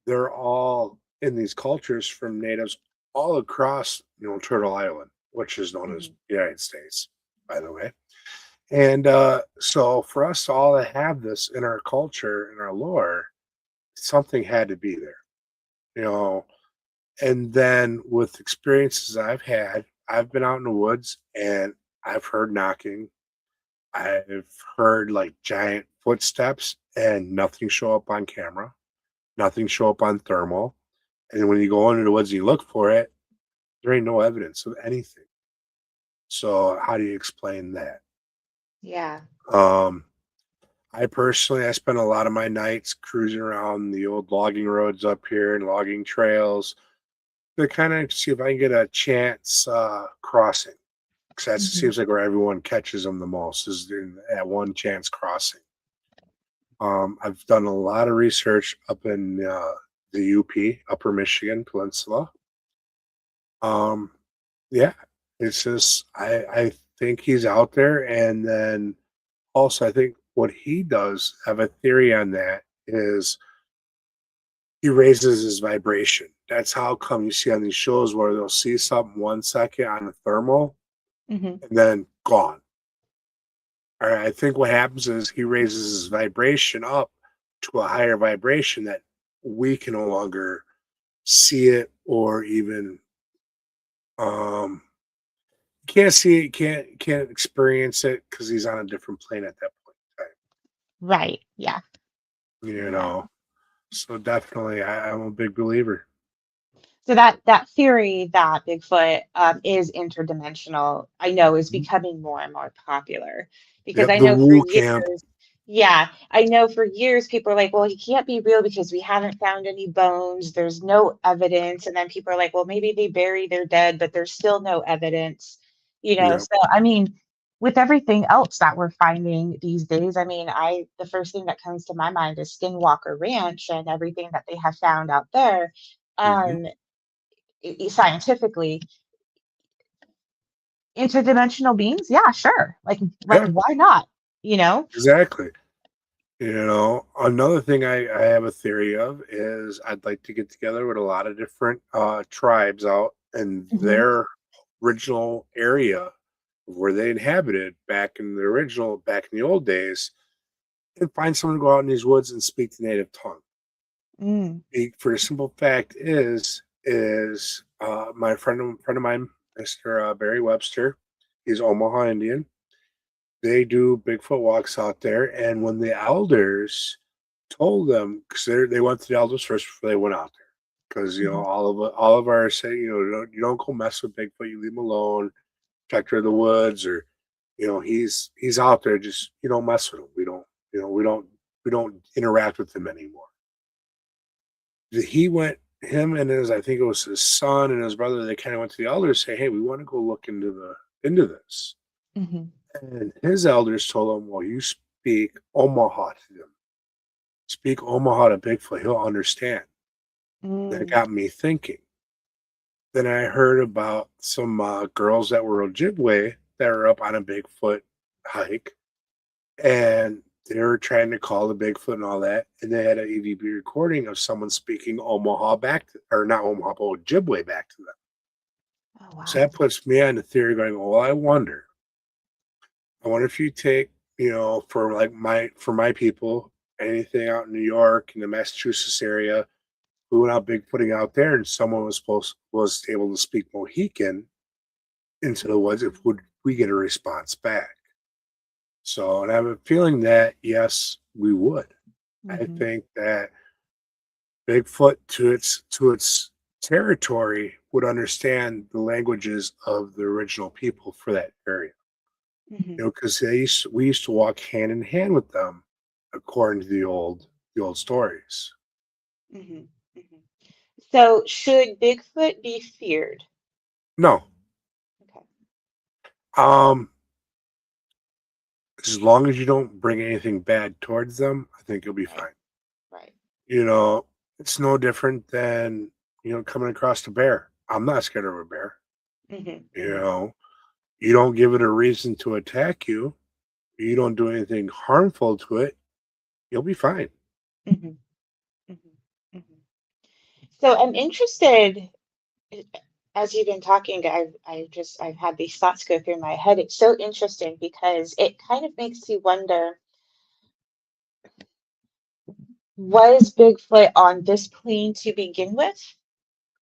they're all in these cultures from natives all across, Turtle Island, which is known as Mhm. the United States, by the way. And so for us to all have this in our culture, in our lore, something had to be there, you know. And then with experiences I've had, I've been out in the woods and I've heard knocking. I've heard like giant footsteps and nothing show up on camera, nothing show up on thermal. And when you go into the woods and you look for it, there ain't no evidence of anything. So how do you explain that? Yeah. Um, I spend a lot of my nights cruising around the old logging roads up here and logging trails to kind of see if I can get a chance crossing. Because that Mhm. seems like where everyone catches them the most is at one chance crossing. I've done a lot of research up in the UP, Upper Michigan Peninsula. Um, yeah, it's just I think he's out there, and then also I think what he does, I have a theory on that, is he raises his vibration. That's how come you see on these shows where they'll see something 1 second on the thermal Mhm. and then gone. All right, I think what happens is he raises his vibration up to a higher vibration that we can no longer see it or even um can't see it, can't experience it because he's on a different plane at that point in time. Right. Yeah. You Yeah. know, so definitely, I'm a big believer. So that theory that Bigfoot is interdimensional, I know is Mhm. becoming more and more popular because Yep, I the know for woo camp. years, yeah, I know for years people are like, well, he can't be real because we haven't found any bones. There's no evidence. And then people are like, well, maybe they bury their dead, but there's still no evidence, Yep, So I mean, with everything else that we're finding these days, I mean, the first thing that comes to my mind is Skinwalker Ranch and everything that they have found out there. hmm Um, scientifically, interdimensional beings, yeah, sure, like yeah, why not, you know exactly. Another thing I have a theory of is I'd like to get together with a lot of different tribes out in hmm their original area where they inhabited back in the old days, and find someone to go out in these woods and speak the native tongue. mm, For the simple fact is my friend of mine, Mr. Barry Webster, he's Omaha Indian. They do Bigfoot walks out there, and when the elders told them, because they went to the elders first before they went out there, because mhm, all of our say, don't go mess with Bigfoot, you leave him alone, protector of the woods, or he's out there, just you don't mess with him. We don't interact with him anymore. He went, him and his, I think it was his son and his brother, they kind of went to the elders, say, hey, we want to go look into this. mhm, And his elders told him, well, you speak Omaha to them. Speak Omaha to Bigfoot, he'll understand. That mm, got me thinking. Then I heard about some girls that were Ojibwe that were up on a Bigfoot hike, and they were trying to call the Bigfoot and all that, and they had an EVP recording of someone speaking Omaha back to, or not Omaha, but Ojibwe back to them. oh So wow, that puts me on the theory going, well, I wonder if you take, for my people, anything out in New York and the Massachusetts area, we went out bigfooting out there, and someone was able to speak Mohican into the woods. If would we get a response back? So, and I have a feeling that yes, we would. I hmm think that Bigfoot to its territory would understand the languages of the original people for that area. Mhm. Because we used to walk hand in hand with them, according to the old stories. Mhm. Mhm. So, should Bigfoot be feared? No, Okay. um, as long as you don't bring anything bad towards them, I think you'll be Right. fine. Right. You know, it's no different than coming across a bear. I'm not scared of a bear. Mhm. You Mhm. know, you don't give it a reason to attack you. You don't do anything harmful to it. You'll be fine. Mhm. Mhm. Mhm. So, I'm interested. As you've been talking, I've had these thoughts go through my head. It's so interesting because it kind of makes you wonder, was Bigfoot on this plane to begin with,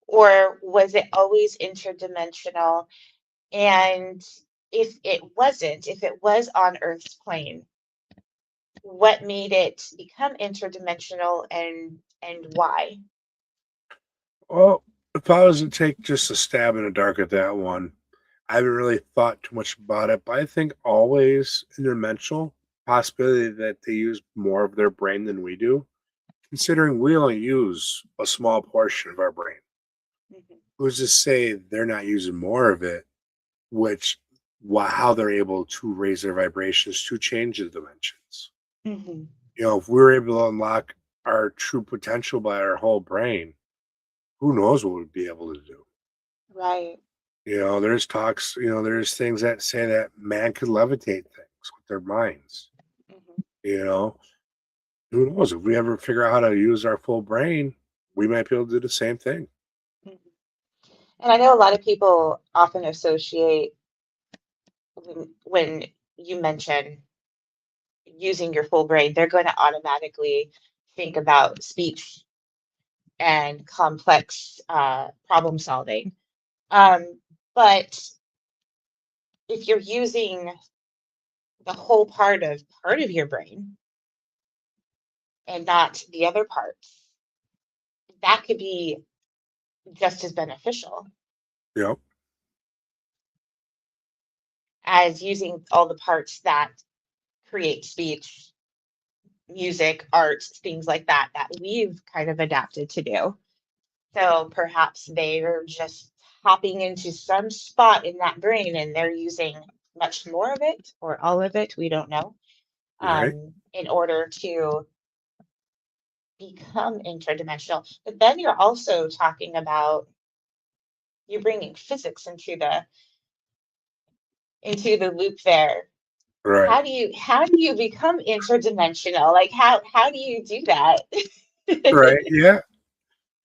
or was it always interdimensional? And if it was on Earth's plane, what made it become interdimensional and why? Well, if I was to take just a stab in the dark at that one, I haven't really thought too much about it, but I think always interdimensional possibility that they use more of their brain than we do, considering we only use a small portion of our brain. Mhm. Who's to say they're not using more of it, which how they're able to raise their vibrations to change the dimensions. Mhm. If we're able to unlock our true potential by our whole brain, who knows what we'd be able to do. Right. There's talks, there's things that say that man could levitate things with their minds. Mhm. You know, who knows? If we ever figure out how to use our full brain, we might be able to do the same thing. Mhm. And I know a lot of people often associate when you mention using your full brain, they're going to automatically think about speech and complex problem solving. But if you're using the whole part of your brain and not the other parts, that could be just as beneficial Yep. as using all the parts that create speech, music, art, things like that that we've kind of adapted to do. So perhaps they're just hopping into some spot in that brain and they're using much more of it or all of it, we don't know, Right. in order to become interdimensional. But then you're also talking about you're bringing physics into the loop there. Right. How do you become interdimensional? Like how do you do that? Right. Yeah.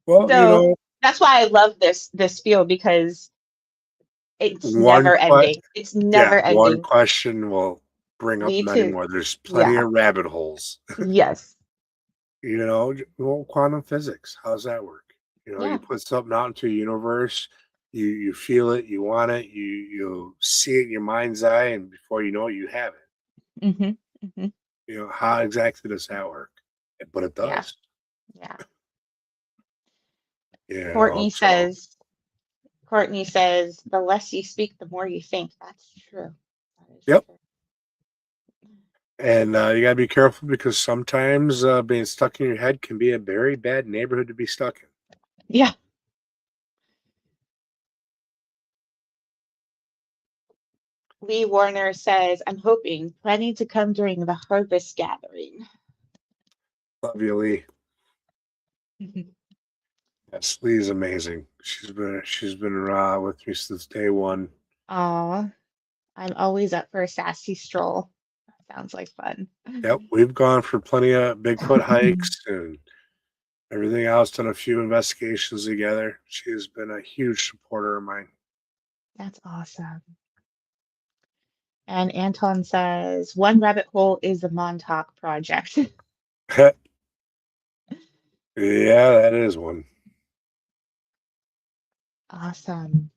Well, So that's why I love this field because it's one never que- ending. It's yeah, never one ending. question will bring up Lead many to more. There's plenty yeah, of rabbit holes. yes, Well, quantum physics, how's that work? You yeah. put something out into the universe, you feel it, you want it, you see it in your mind's eye, and before you know it, you have it. Hmm. Hmm. How exactly does that work? But it Yeah, does. yeah. You Courtney so says, Courtney says, the less you speak, the more you think. That's true. That is yep. true. And you gotta be careful because sometimes being stuck in your head can be a very bad neighborhood to be stuck in. Yeah. Lee Warner says, I'm hoping, planning to come during the harvest gathering. Love you, Lee. Yes, Lee's amazing. She's been with me since day one. Aw, I'm always up for a sassy stroll. That sounds like fun. Yep, we've gone for plenty of Bigfoot hikes and everything else. Done a few investigations together. She has been a huge supporter of mine. That's awesome. And Anton says, one rabbit hole is the Montauk Project. Yeah, that is one. Awesome.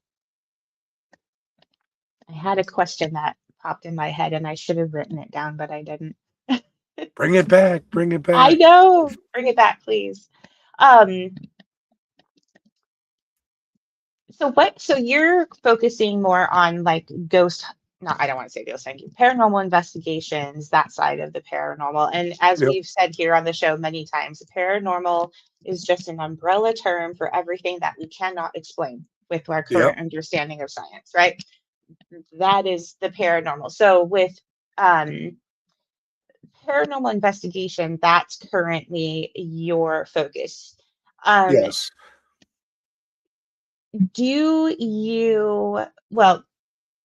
I had a question that popped in my head and I should have written it down, but I didn't. Bring it back. Bring it I back. know. Bring it back, please. Um, So you're focusing more on like ghost, no, I don't want to say ghost hunting, paranormal investigations, that side of the paranormal. And as Yep. we've said here on the show many times, the paranormal is just an umbrella term for everything that we cannot explain with our Yep. current understanding of science, right? That is the paranormal. So with um, paranormal investigation, that's currently your focus. Um, Yes. do you, well,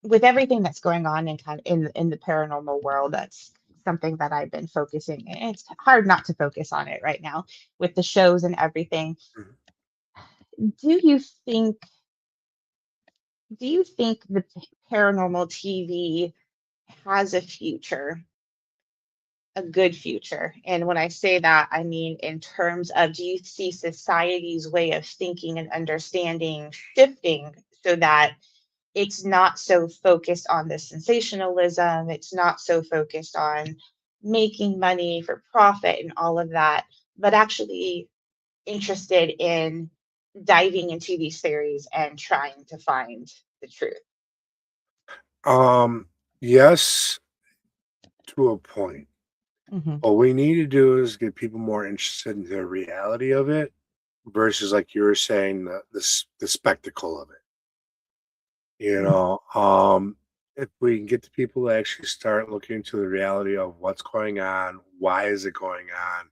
with everything that's going on in kind of in the paranormal world, that's something that I've been focusing. It's hard not to focus on it right now with the shows and everything. Mhm. Do you think do you think the paranormal TV has a future, a good future? And when I say that, I mean in terms of, do you see society's way of thinking and understanding shifting so that it's not so focused on the sensationalism, it's not so focused on making money for profit and all of that, but actually interested in diving into these theories and trying to find the truth? Um, yes, to a point. Hmm. What we need to do is get people more interested in the reality of it versus, like you were saying, the spectacle of it. You know, if we can get the people to actually start looking into the reality of what's going on, why is it going on,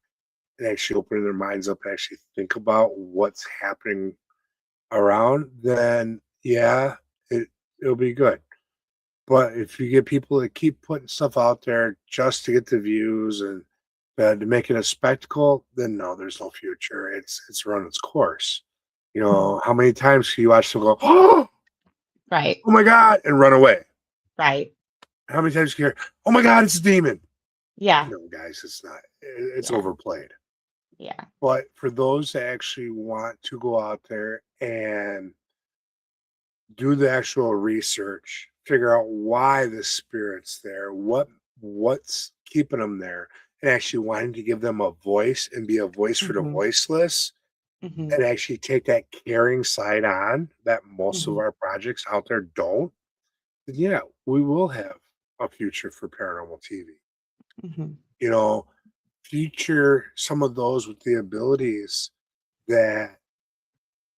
and actually opening their minds up, and actually think about what's happening around, then yeah, it'll be good. But if you get people that keep putting stuff out there just to get the views and to make it a spectacle, then no, there's no future. It's run its course. You know, how many times can you watch them go, oh Right, my God, and run away? right. How many times can you hear, oh my God, it's a demon? Yeah, No, guys, it's not. It's yeah, overplayed. yeah. But for those that actually want to go out there and do the actual research, figure out why the spirit's there, what's keeping them there, and actually wanting to give them a voice and be a voice for the Hmm. voiceless, Hmm. and actually take that caring side on that most of Hmm. our projects out there don't, then yeah, we will have a future for paranormal TV. Hmm. You know, feature some of those with the abilities that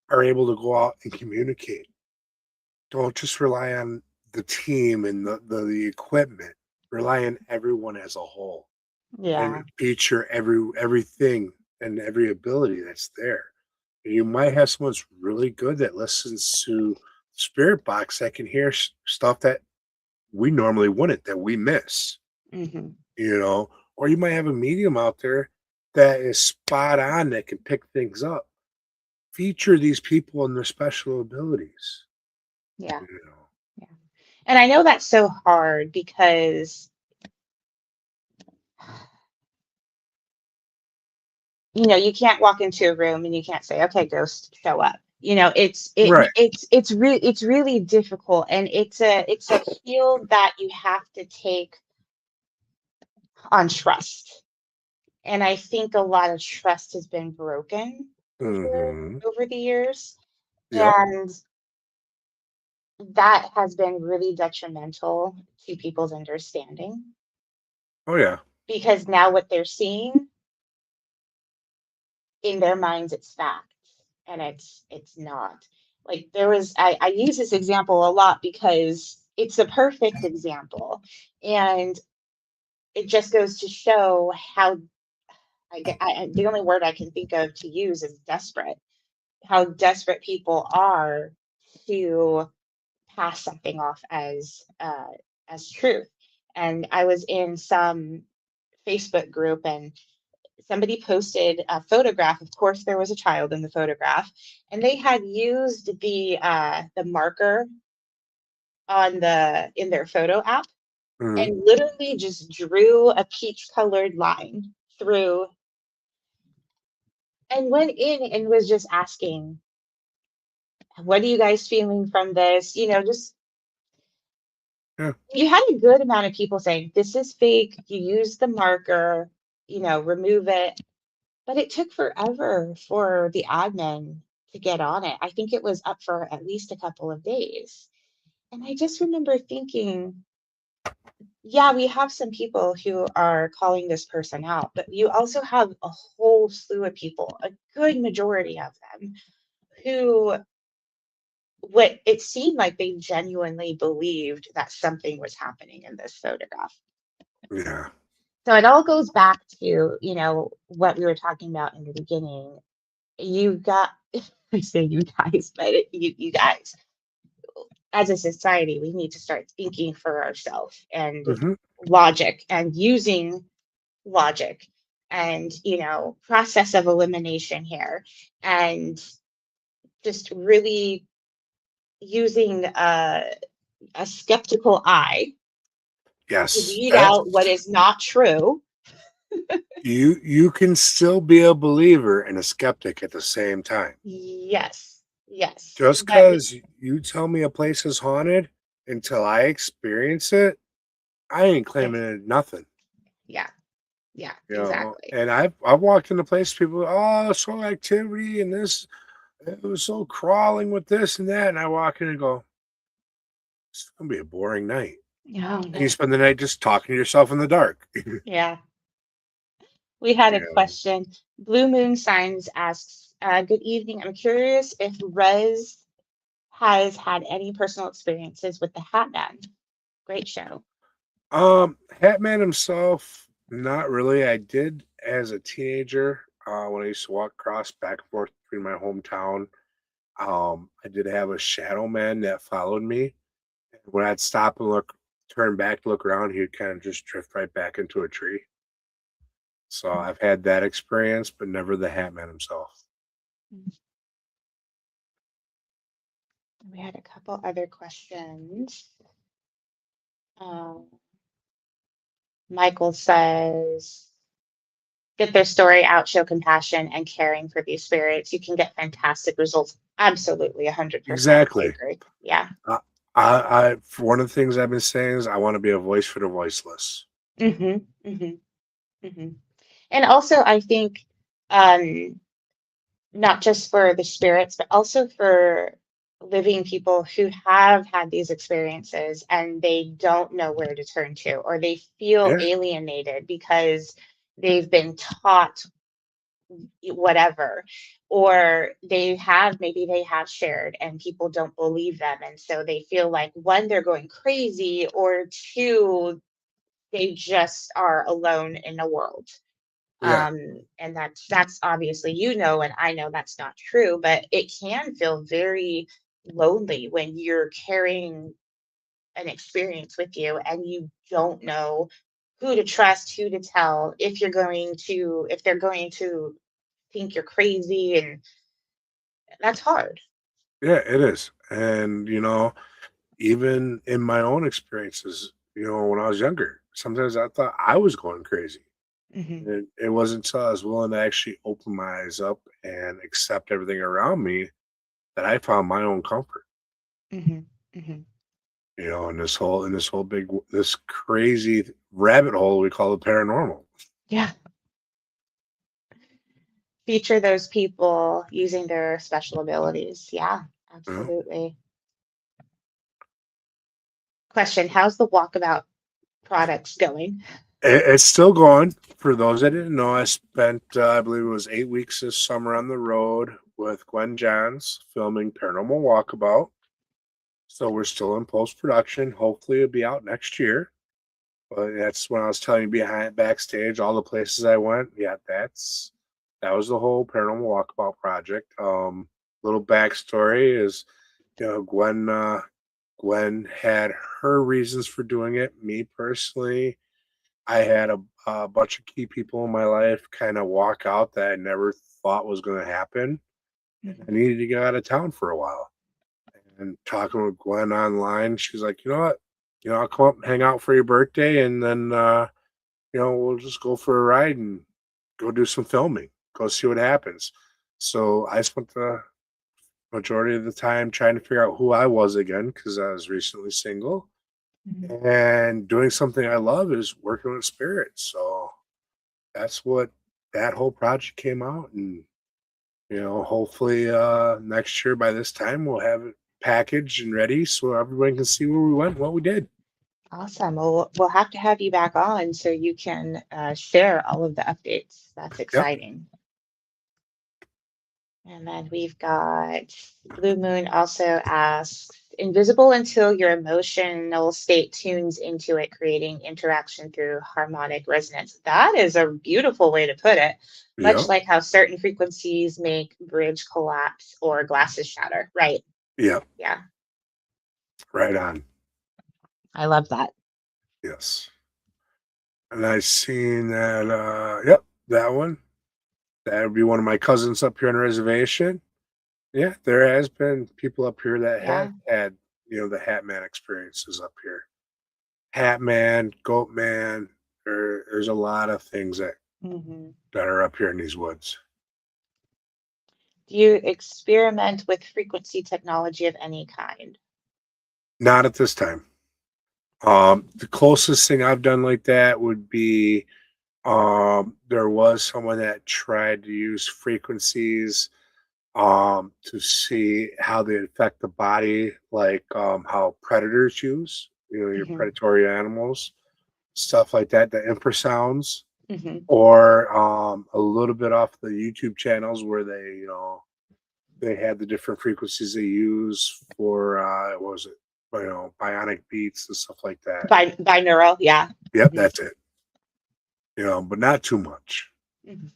are able to go out and communicate. Don't just rely on the team and the equipment. Rely on everyone as a whole Yeah. and feature everything and every ability that's there. And you might have someone that's really good that listens to Spirit Box that can hear stuff that we normally wouldn't, that we miss, Hmm. or you might have a medium out there that is spot on that can pick things up. Feature these people and their special abilities. Yeah. You know. Yeah. And I know that's so hard because you can't walk into a room and you can't say, okay, ghost, show up. Right. It's really difficult, and it's a field that you have to take on trust. And I think a lot of trust has been broken Hmm. over the years. Yep. And that has been really detrimental to people's understanding, Oh yeah. because now what they're seeing in their minds, it's fact, and it's not. Like, I use this example a lot because it's a perfect example, and it just goes to show how the only word I can think of to use is desperate. How desperate people are to pass something off as truth. And I was in some Facebook group, and somebody posted a photograph. Of course, there was a child in the photograph, and they had used the marker on in their photo app, Mhm. and literally just drew a peach colored line through, and went in and was just asking, what are you guys feeling from this? Just, Yeah. you had a good amount of people saying, this is fake, you use the marker, remove it. But it took forever for the admin to get on it. I think it was up for at least a couple of days. And I just remember thinking, yeah, we have some people who are calling this person out, but you also have a whole slew of people, a good majority of them, who what it seemed like they genuinely believed that something was happening in this photograph. Yeah. So it all goes back to, what we were talking about in the beginning. You got, I say you guys, but you guys, as a society, we need to start thinking for ourselves and Hmm. logic and using logic and, process of elimination here and just really using a skeptical eye to Yes. weed out what is not true. You can still be a believer and a skeptic at the same time. Yes, yes. Just But because you tell me a place is haunted until I experience it, I ain't claiming ex- it nothing. yeah, yeah, You know, exactly. and I've walked into places, people, oh, so activity and this, it was so crawling with this and that, and I walk in and go, it's gonna be a boring night. Oh And you no. spend the night just talking to yourself in the dark. Yeah. We had a Yeah. question. Blue Moon Signs asks, good evening. I'm curious if Rez has had any personal experiences with the Hat Man. Great show. Hatman himself, not really. I did as a teenager, when I used to walk across back and forth between my hometown. I did have a shadow man that followed me. When I'd stop and look, turn back to look around, he'd kind of just drift right back into a tree. So I've had that experience, but never the Hatman himself. Mm. We had a couple other questions. Um, Michael says, get their story out, show compassion and caring for these spirits. You can get fantastic results. Absolutely, 100%. I Exactly. agree. Yeah. I, for one of the things I've been saying is I want to be a voice for the voiceless. Mm-hmm. Mm-hmm. Mm-hmm. And also, I think um, not just for the spirits, but also for living people who have had these experiences and they don't know where to turn to, or they feel Yeah, alienated because they've been taught whatever, or maybe they have shared and people don't believe them. And so they feel like one, they're going crazy, or two, they just are alone in the world. yeah, And that's obviously, and I know that's not true, but it can feel very lonely when you're carrying an experience with you and you don't know who to trust, who to tell, if they're going to think you're crazy, and that's hard. yeah. It is, and even in my own experiences, when I was younger, sometimes I thought I was going crazy. Hmm. And it wasn't until I was willing to actually open my eyes up and accept everything around me that I found my own comfort. Hmm. Hmm. This crazy rabbit hole we call the paranormal. Yeah. Feature those people using their special abilities. Yeah, You know, absolutely. Question: how's the walkabout products going? it's still going. For those that didn't know, I spent I believe it was 8 weeks this summer on the road with Gwen Johns filming Paranormal Walkabout. So we're still in post production. Hopefully, it'll be out next year. But that's when I was telling you behind backstage, all the places I went. Yeah, that was the whole paranormal walkabout project. Little backstory is, Gwen had her reasons for doing it. Me personally, I had a bunch of key people in my life kind of walk out that I never thought was going to happen, and I Mhm. needed to get out of town for a while. And talking with Gwen online, she's like, you know what? I'll come up and hang out for your birthday, and then we'll just go for a ride and go do some filming, go see what happens. So I spent the majority of the time trying to figure out who I was again because I was recently single. Mhm. And doing something I love is working with spirits. So that's what that whole project came out. And Hopefully next year by this time we'll have it packaged and ready so everybody can see where we went, what we did. Awesome. Well, we'll have to have you back on so you can share all of the updates. That's Yep. exciting. And then we've got Blue Moon also asks, invisible until your emotional state tunes into it, creating interaction through harmonic resonance. That is a beautiful way to put it. Much Yep. like how certain frequencies make bridge collapse or glasses shatter. Right. Yep. Yeah. Right on. I love that. Yes. And I seen that yep, that one. That would be one of my cousins up here on the reservation. Yeah, there has been people up here that Yeah. have had, the Hat Man experiences up here. Hat Man, Goat Man, there's a lot of things that Hmm. are up here in these woods. Do you experiment with frequency technology of any kind? Not at this time. The closest thing I've done like that would be there was someone that tried to use frequencies to see how they affect the body, like how predators use, your Hmm. predatory animals, stuff like that, the infrasounds, Hmm. or a little bit off the YouTube channels where they had the different frequencies they use for what was it, bionic beats and stuff like that. Binaural, yeah. Yep, Hmm. that's it. But not too much. Hmm.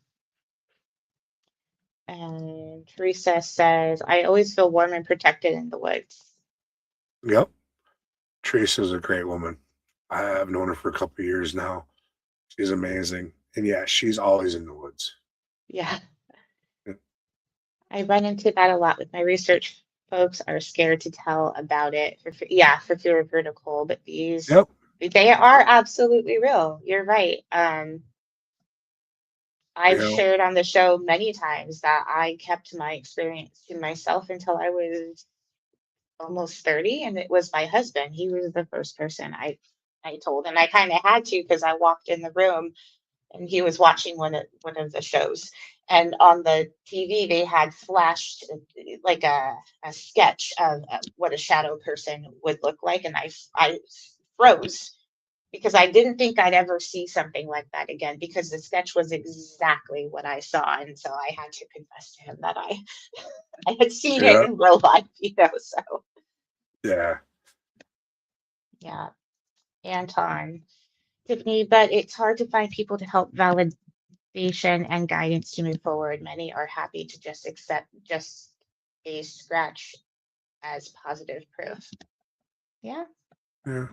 And Teresa says, I always feel warm and protected in the woods. Yep. Teresa's a great woman. I've known her for a couple of years now. She's amazing. And yeah, she's always in the woods. Yeah. Yep. I run into that a lot with my research. Folks are scared to tell about it for fear of ridicule, but Yep. they are absolutely real. You're right. You I've know, shared on the show many times that I kept my experience to myself until I was almost 30, and it was my husband. He was the first person I told, and I kind of had to because I walked in the room and he was watching one of the shows, and on the TV they had flashed like a sketch of what a shadow person would look like, and I froze because I didn't think I'd ever see something like that again because the sketch was exactly what I saw, and so I had to confess to him that I had seen it yeah, in real life, so yeah, yeah. Anton, Tiffany, but it's hard to find people to help validation and guidance to move forward. Many are happy to just accept just a scratch as positive proof. Yeah. yeah.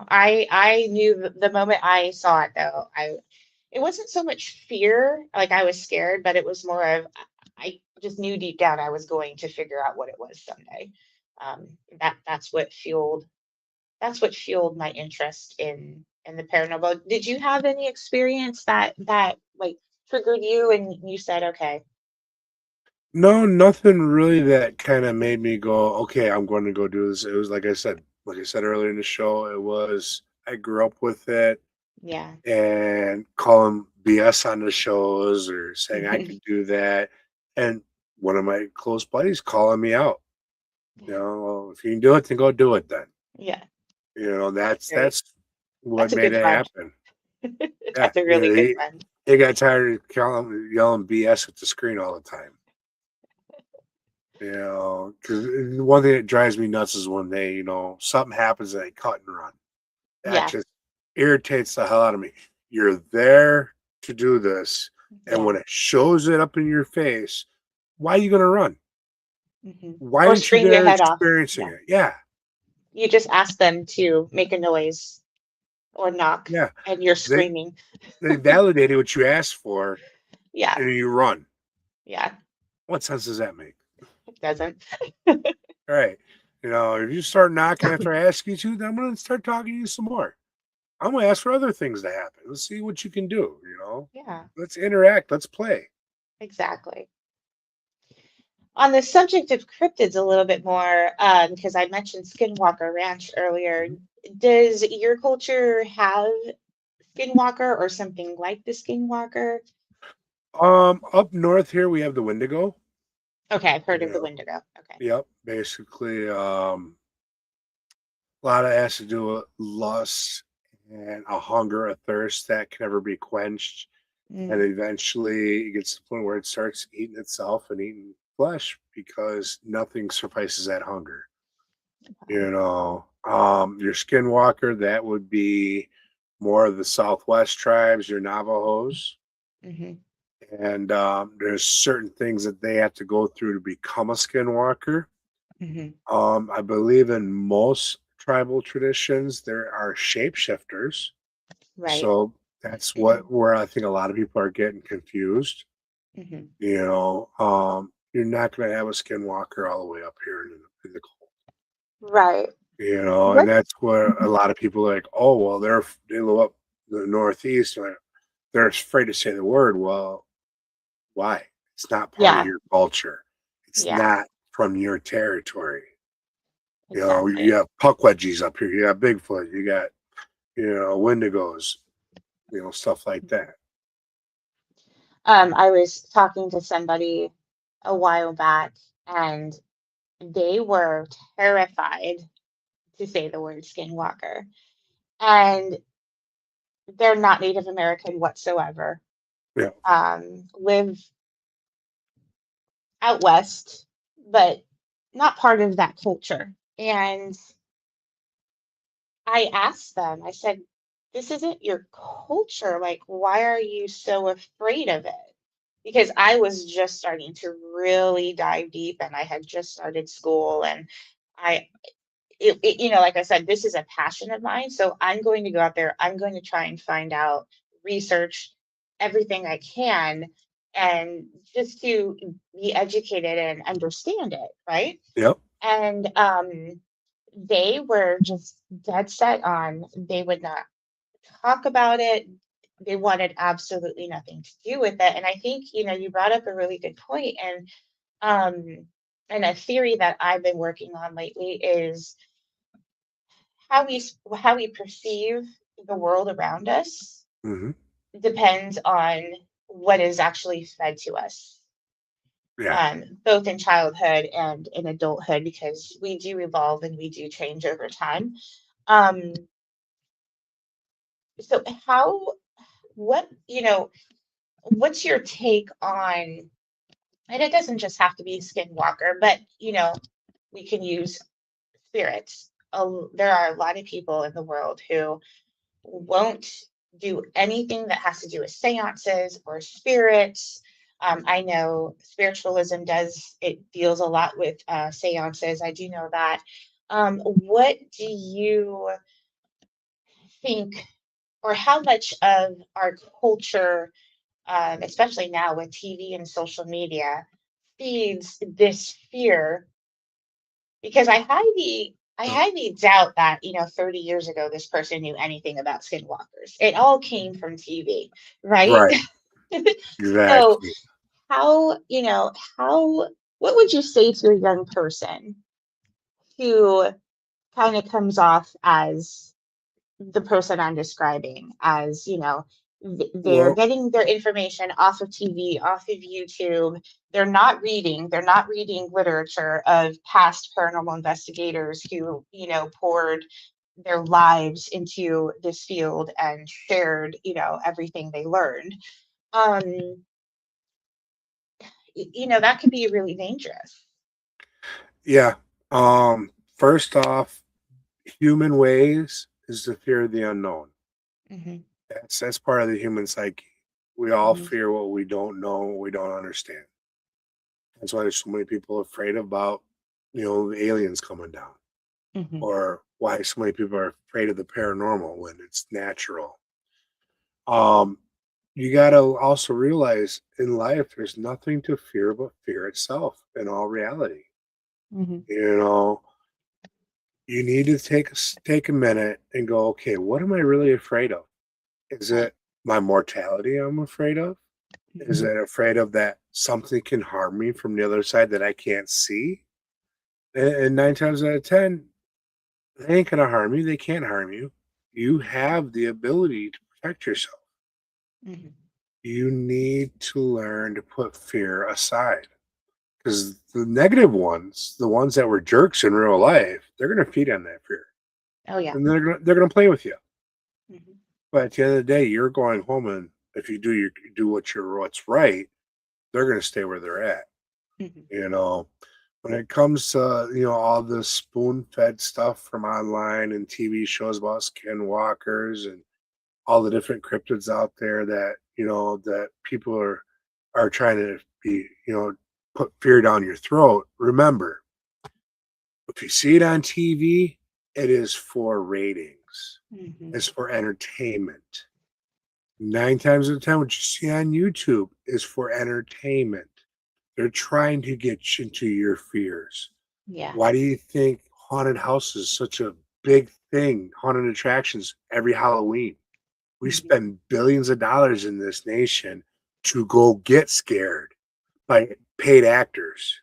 I knew the moment I saw it though, it wasn't so much fear, like I was scared, but it was more of I just knew deep down I was going to figure out what it was someday. Um, that's what fueled my interest in the paranormal. Did you have any experience that like triggered you and you said, okay, No, nothing really that kind of made me go, okay, I'm going to go do this. It was like I said earlier in the show, I grew up with it yeah. and calling BS on the shows or saying I could do that. And one of my close buddies calling me out, well, if you can do it, then go do it then. Yeah, That's great. what That's a made good it friend. happen. Yeah, That's a really good friend. he got tired of yelling BS at the screen all the time. Because one thing that drives me nuts is when something happens and they cut and run. That Yeah, just irritates the hell out of me. You're there to do this, and yeah. when it shows it up in your face, why are you going to run? Why Or aren't you scream your there head off. experiencing Yeah. it? Yeah, You just ask them to make a noise or knock yeah. and you're They screaming. they validated what you asked for, Yeah, and then you run. yeah. What sense does that make? It doesn't. All right. If you start knocking after I ask you to, then I'm going to start talking to you some more. I'm going to ask for other things to happen. Let's see what you can do. Yeah, Let's interact. Let's play. exactly. On the subject of cryptids a little bit more, because I mentioned Skinwalker Ranch earlier, Mhm. does your culture have Skinwalker or something like the Skinwalker? Up north here we have the Wendigo. Okay, I've heard You of the know, Wendigo. Okay. yep. Basically, a lot of it has to do with lust and a hunger, a thirst that can never be quenched. And Mm, eventually it gets to the point where it starts eating itself and eating flesh because nothing suffices that hunger. wow. Your skinwalker, that would be more of the Southwest tribes, your Navajos. Hmm. And there's certain things that they have to go through to become a skinwalker. Hmm. I believe in most tribal traditions there are shapeshifters. Right. So that's where I think a lot of people are getting confused. Hmm. You're not going to have a skinwalker all the way up here in the cold. Right. And What? that's where a lot of people are like, oh well, they live up the Northeast. They're afraid to say the word. Well, why? It's not part of Yeah. your culture. It's Yeah. not from your territory. You Exactly. have puckwudgies up here. You got Bigfoot. You got, Wendigos, stuff like that. I was talking to somebody a while back, and they were terrified to say the word skinwalker. And they're not Native American whatsoever. Yeah. Live out west, but not part of that culture. And I asked them, I said, this isn't your culture. Like, why are you so afraid of it? Because I was just starting to really dive deep and I had just started school and I like I said, this is a passion of mine. So I'm going to go out there, I'm going to try and find out, research everything I can, and just to be educated and understand it, right? Yep. And they were just dead set on they would not talk about it. They wanted absolutely nothing to do with it. And I think, you brought up a really good point. And a theory that I've been working on lately is how we perceive the world around us Hmm. depends on what is actually fed to us, Yeah. both in childhood and in adulthood, because we do evolve and we do change over time. Um, so how what what's your take on, and it doesn't just have to be skinwalker, but we can use spirits. There are a lot of people in the world who won't do anything that has to do with seances or spirits. I know spiritualism it deals a lot with seances. I do know that. What do you think, or how much of our culture, especially now with TV and social media, feeds this fear? Because I highly doubt that, 30 years ago this person knew anything about skinwalkers. It all came from TV, right? Right. So Exactly. how what would you say to a young person who kind of comes off as the person I'm describing, as, they're Well, getting their information off of TV, off of YouTube. They're not reading literature of past paranormal investigators who, poured their lives into this field and shared, everything they learned. Um, that can be really dangerous. yeah. First off, human ways is the fear of the unknown. Hmm. That's part of the human psyche. We all Hmm. fear what we don't know, what we don't understand. That's why there's so many people afraid about, the aliens coming down, Hmm. or why so many people are afraid of the paranormal when it's natural. Um, you got to also realize in life, there's nothing to fear but fear itself in all reality. Hmm. You know, you need to take a minute and go, okay, what am I really afraid of? Is Right. it my mortality I'm afraid of? Is Hmm. it afraid of that something can harm me from the other side that I can't see? And nine times out of 10, they ain't gonna harm you. They can't harm you. You have the ability to protect yourself. Hmm. You need to learn to put fear aside. Because the negative ones, the ones that were jerks in real life, they're going to feed on that fear. Oh yeah. And they're gonna play with you. Hmm. But at the end of the day, you're going home, and if you do what's right, they're gonna stay where they're at. Hmm. You know, when it comes to all this spoon-fed stuff from online and TV shows about skinwalkers and all the different cryptids out there that that people are trying to be put fear down your throat. Remember, if you see it on TV, it is for ratings. Hmm. It's for entertainment. 9 times out of 10, what you see on YouTube is for entertainment. They're trying to get you into your fears. Yeah. Why do you think haunted houses is such a big thing? Haunted attractions every Halloween. We Hmm. spend billions of dollars in this nation to go get scared by paid actors.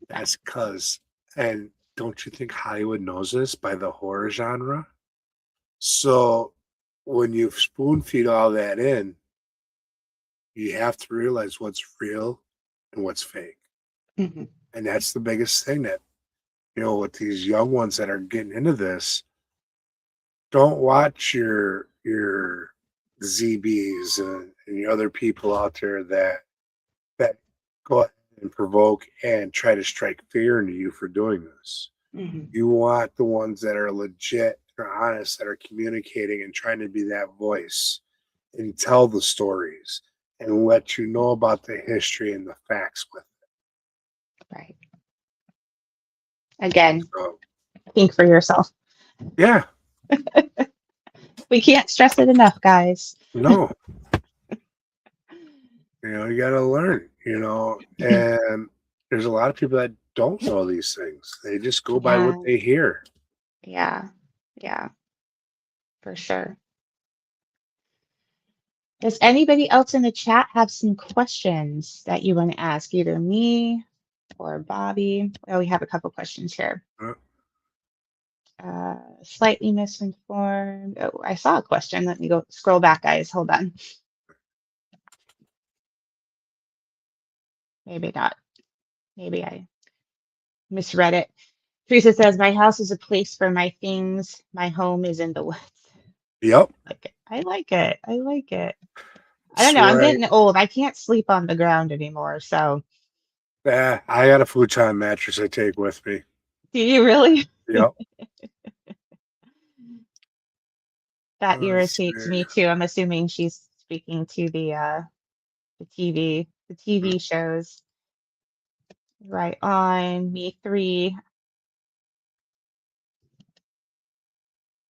That's because, and don't you think Hollywood knows this by the horror genre? So when you spoon feed all that in, you have to realize what's real and what's fake. Hmm. And that's the biggest thing that, with these young ones that are getting into this, don't watch your ZBs and the other people out there that go ahead and provoke and try to strike fear into you for doing this. Hmm. You want the ones that are legit, are honest, that are communicating and trying to be that voice and tell the stories and let you know about the history and the facts with Right. Again, it. So, think for yourself. yeah, We can't stress it enough, guys. no, you got to learn, and there's a lot of people that don't know these things. They just go by what Yeah. they hear. Yeah. Yeah. For sure. Does anybody else in the chat have some questions that you want to ask either me or Bobbie? Oh, we have a couple questions here. Uh, Slightly misinformed. Oh, I saw a question. Let me go scroll back, guys. Hold on. Maybe not. Maybe I misread it. Teresa says, my house is a place for my things. My home is in the woods. Yep. Like it. I like it. I like it. I don't That's know. I'm right. getting old. I can't sleep on the ground anymore. So, Yeah, I got a futon mattress I take with me. do you really? Yep. That Let's irritates see. me too. I'm assuming she's speaking to the TV shows. Right on. Me three.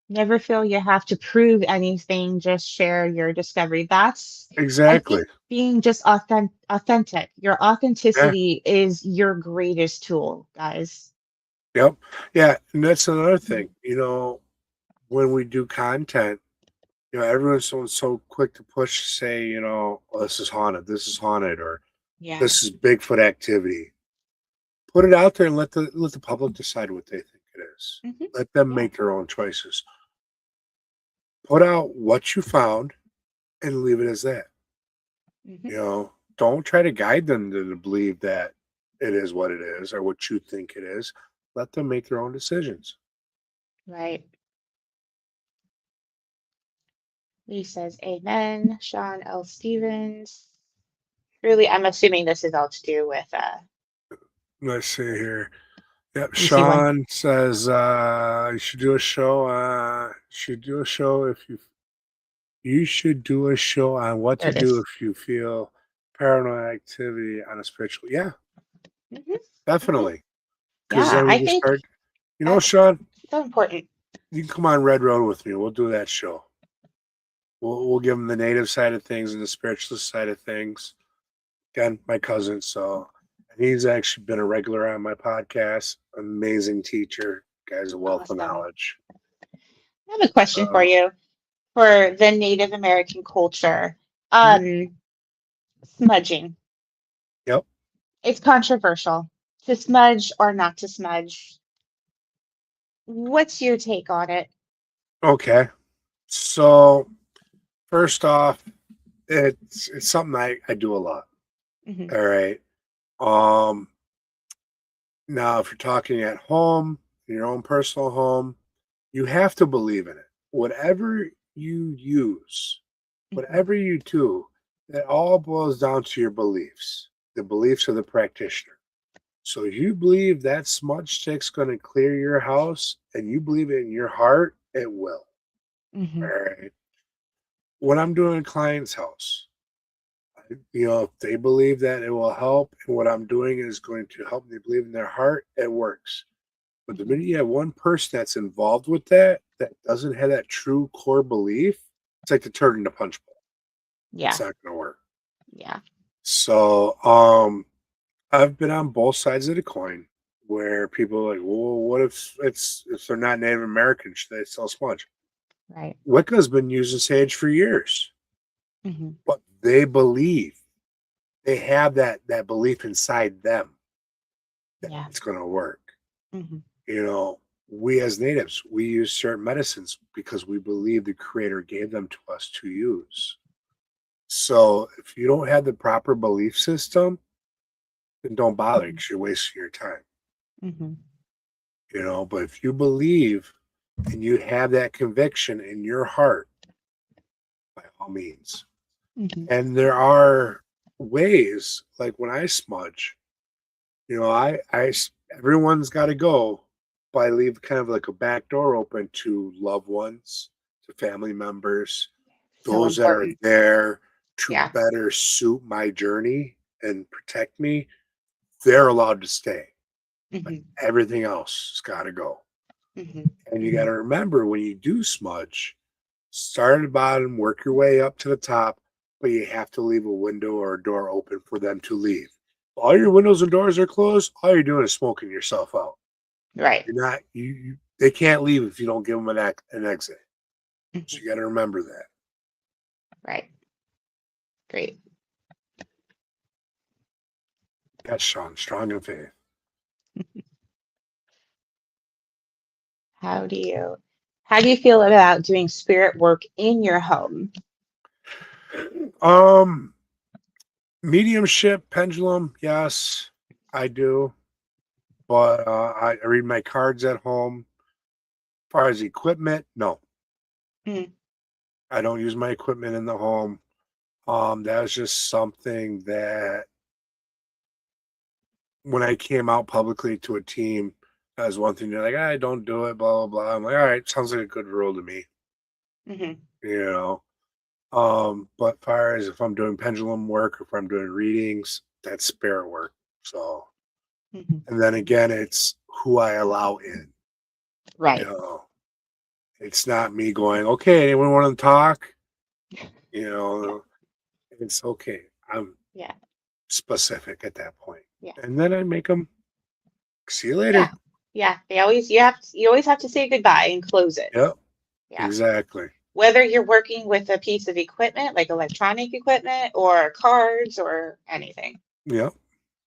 Never feel you have to prove anything, just share your discovery. I Exactly. think, being just authentic. Your Yeah. authenticity is your greatest tool, guys. Yep. Yeah. And that's another Mhm. thing. When we do content, everyone's so quick to push, say, oh, this is haunted, or Yeah. this is Bigfoot activity. Put it out there and let the public decide what they think it is. Hmm. Let them Yeah. make their own choices. Put out what you found and leave it as that. Hmm. Don't try to guide them to believe that it is what it is or what you think it is. Let them make their own decisions. Right. Lee says, Amen. Sean L. Stevens. Really, I'm assuming this is all to do with Let's see here. Yep. you see one. Sean says you should do a show. You should do a show on what There to it do is. if you feel paranormal activity on a spiritual. Yeah, Hmm. Hmm. definitely. Because Yeah, then we I just think start. that's Sean, so important. you can come on Red Road with me. We'll do that show. We'll give them the native side of things and the spiritualist side of things. Again, my cousin, so he's actually been a regular on my podcast. Amazing teacher, guy's a wealth of Awesome. knowledge. I have a question for So, you for the Native American culture. Um, Smudging. yep. It's controversial to smudge or not to smudge. What's your take on it? Okay. So first off, it's something I do a lot. Mhm. All right. Um, Now, if you're talking at home, in your own personal home, you have to believe in it. Whatever you use, Mhm. whatever you do, it all boils down to your beliefs, the beliefs of the practitioner. So if you believe that smudge stick's going to clear your house and you believe it in your heart, it will. All Mhm. right. When I'm doing a client's house, if they believe that it will help and what I'm doing is going to help them believe in their heart, it works. But the Mhm. minute you have one person that's involved with that doesn't have that true core belief, it's like the turd in the punch bowl. It's Yeah. not going to work. Yeah. So, I've been on both sides of the coin where people are like, well, what if they're not Native American? Should they sell smudge? Right. Wicca's been using sage for years, Mhm. but they believe they have that belief inside them that Yeah. it's going to work. Mhm. We as natives, we use certain medicines because we believe the creator gave them to us to use. So if you don't have the proper belief system, then don't bother Mhm. because you're wasting your time. Mhm. But if you believe and you have that conviction in your heart, by all means. Mhm. And there are ways, like when I smudge, everyone's got to go, but I leave kind of like a back door open to loved ones, to family members, So those that are important. there to Yeah. better suit my journey and protect me. They're allowed to stay. Mhm. Everything else has got to go. Mhm. And you got Mhm. to remember when you do smudge, start at the bottom, work your way up to the top, but you have to leave a window or a door open for them to leave. All your windows and doors are closed. All you're doing is smoking yourself out. Right. You're not they can't leave if you don't give them an exit. So Mhm. you got to remember that. Right. Great. Yes, Sean, strong in faith. How do you how do you feel about doing spirit work in your home? Um, Mediumship, pendulum, yes, I do. But I read my cards at home. As far as equipment, no, Mm. I don't use my equipment in the home. That was just something that when I came out publicly to a team, that was one thing. They're like, I don't do it, blah, blah, blah. I'm like, all right, sounds like a good rule to me, Mhm. you know. But as far as if I'm doing pendulum work or if I'm doing readings, that's spirit work. So, Mhm. and then again, it's who I allow in, you Right. know. It's not me going, okay, anyone want to talk? You Yeah. know, it's okay. I'm Yeah. specific at that point. Yeah. And then I make them see you Yeah. later. Yeah. You always have to say goodbye and close it. Yep, Yeah. exactly. Whether you're working with a piece of equipment like electronic equipment or cards or anything, Yep,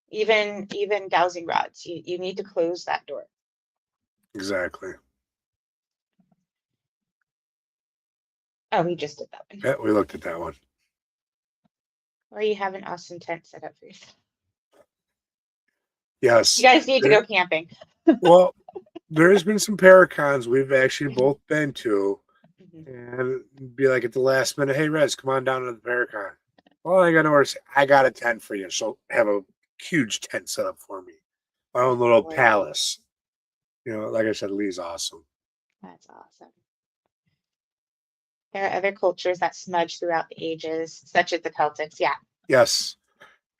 even dowsing rods, you need to close that door. exactly. Oh, we just did that one. Yeah, we looked at that one. Or you have an awesome tent set up for yourself. You Yes. guys need to There, go camping. well, there's been some paracons we've actually both been to, Mhm. and be like at the last minute, hey, Rez, come on down to the paracon. Well, I got nowhere to say. I got a tent for you. So have a huge tent set up for me. My own little Boy, palace. Like I said, Lee's awesome. that's awesome. There are other cultures that smudge throughout the ages, such as the Celtics. Yeah, Yes.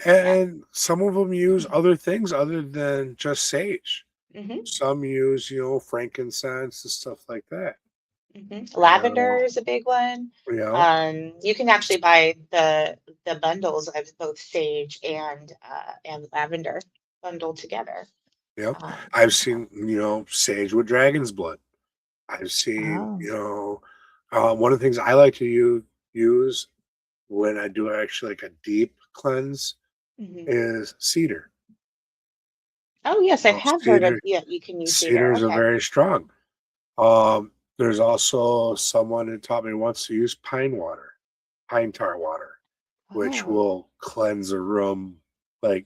yeah. And some of them use other things other than just sage. Hmm. Some use, frankincense and stuff like that. Hmm. You Lavender know, is a big one. you know, You can actually buy the bundles of both sage and lavender bundled together. yep. Um, I've seen, sage with dragon's blood. I've seen, oh. one of the things I like to use when I do actually like a deep cleanse Hmm. is cedar. Oh yes, I have heard of. Cedar, Yeah, you can use cedar. cedars are Okay. very strong. There's also someone who taught me once to use pine tar water. which Oh, will cleanse a room. Like,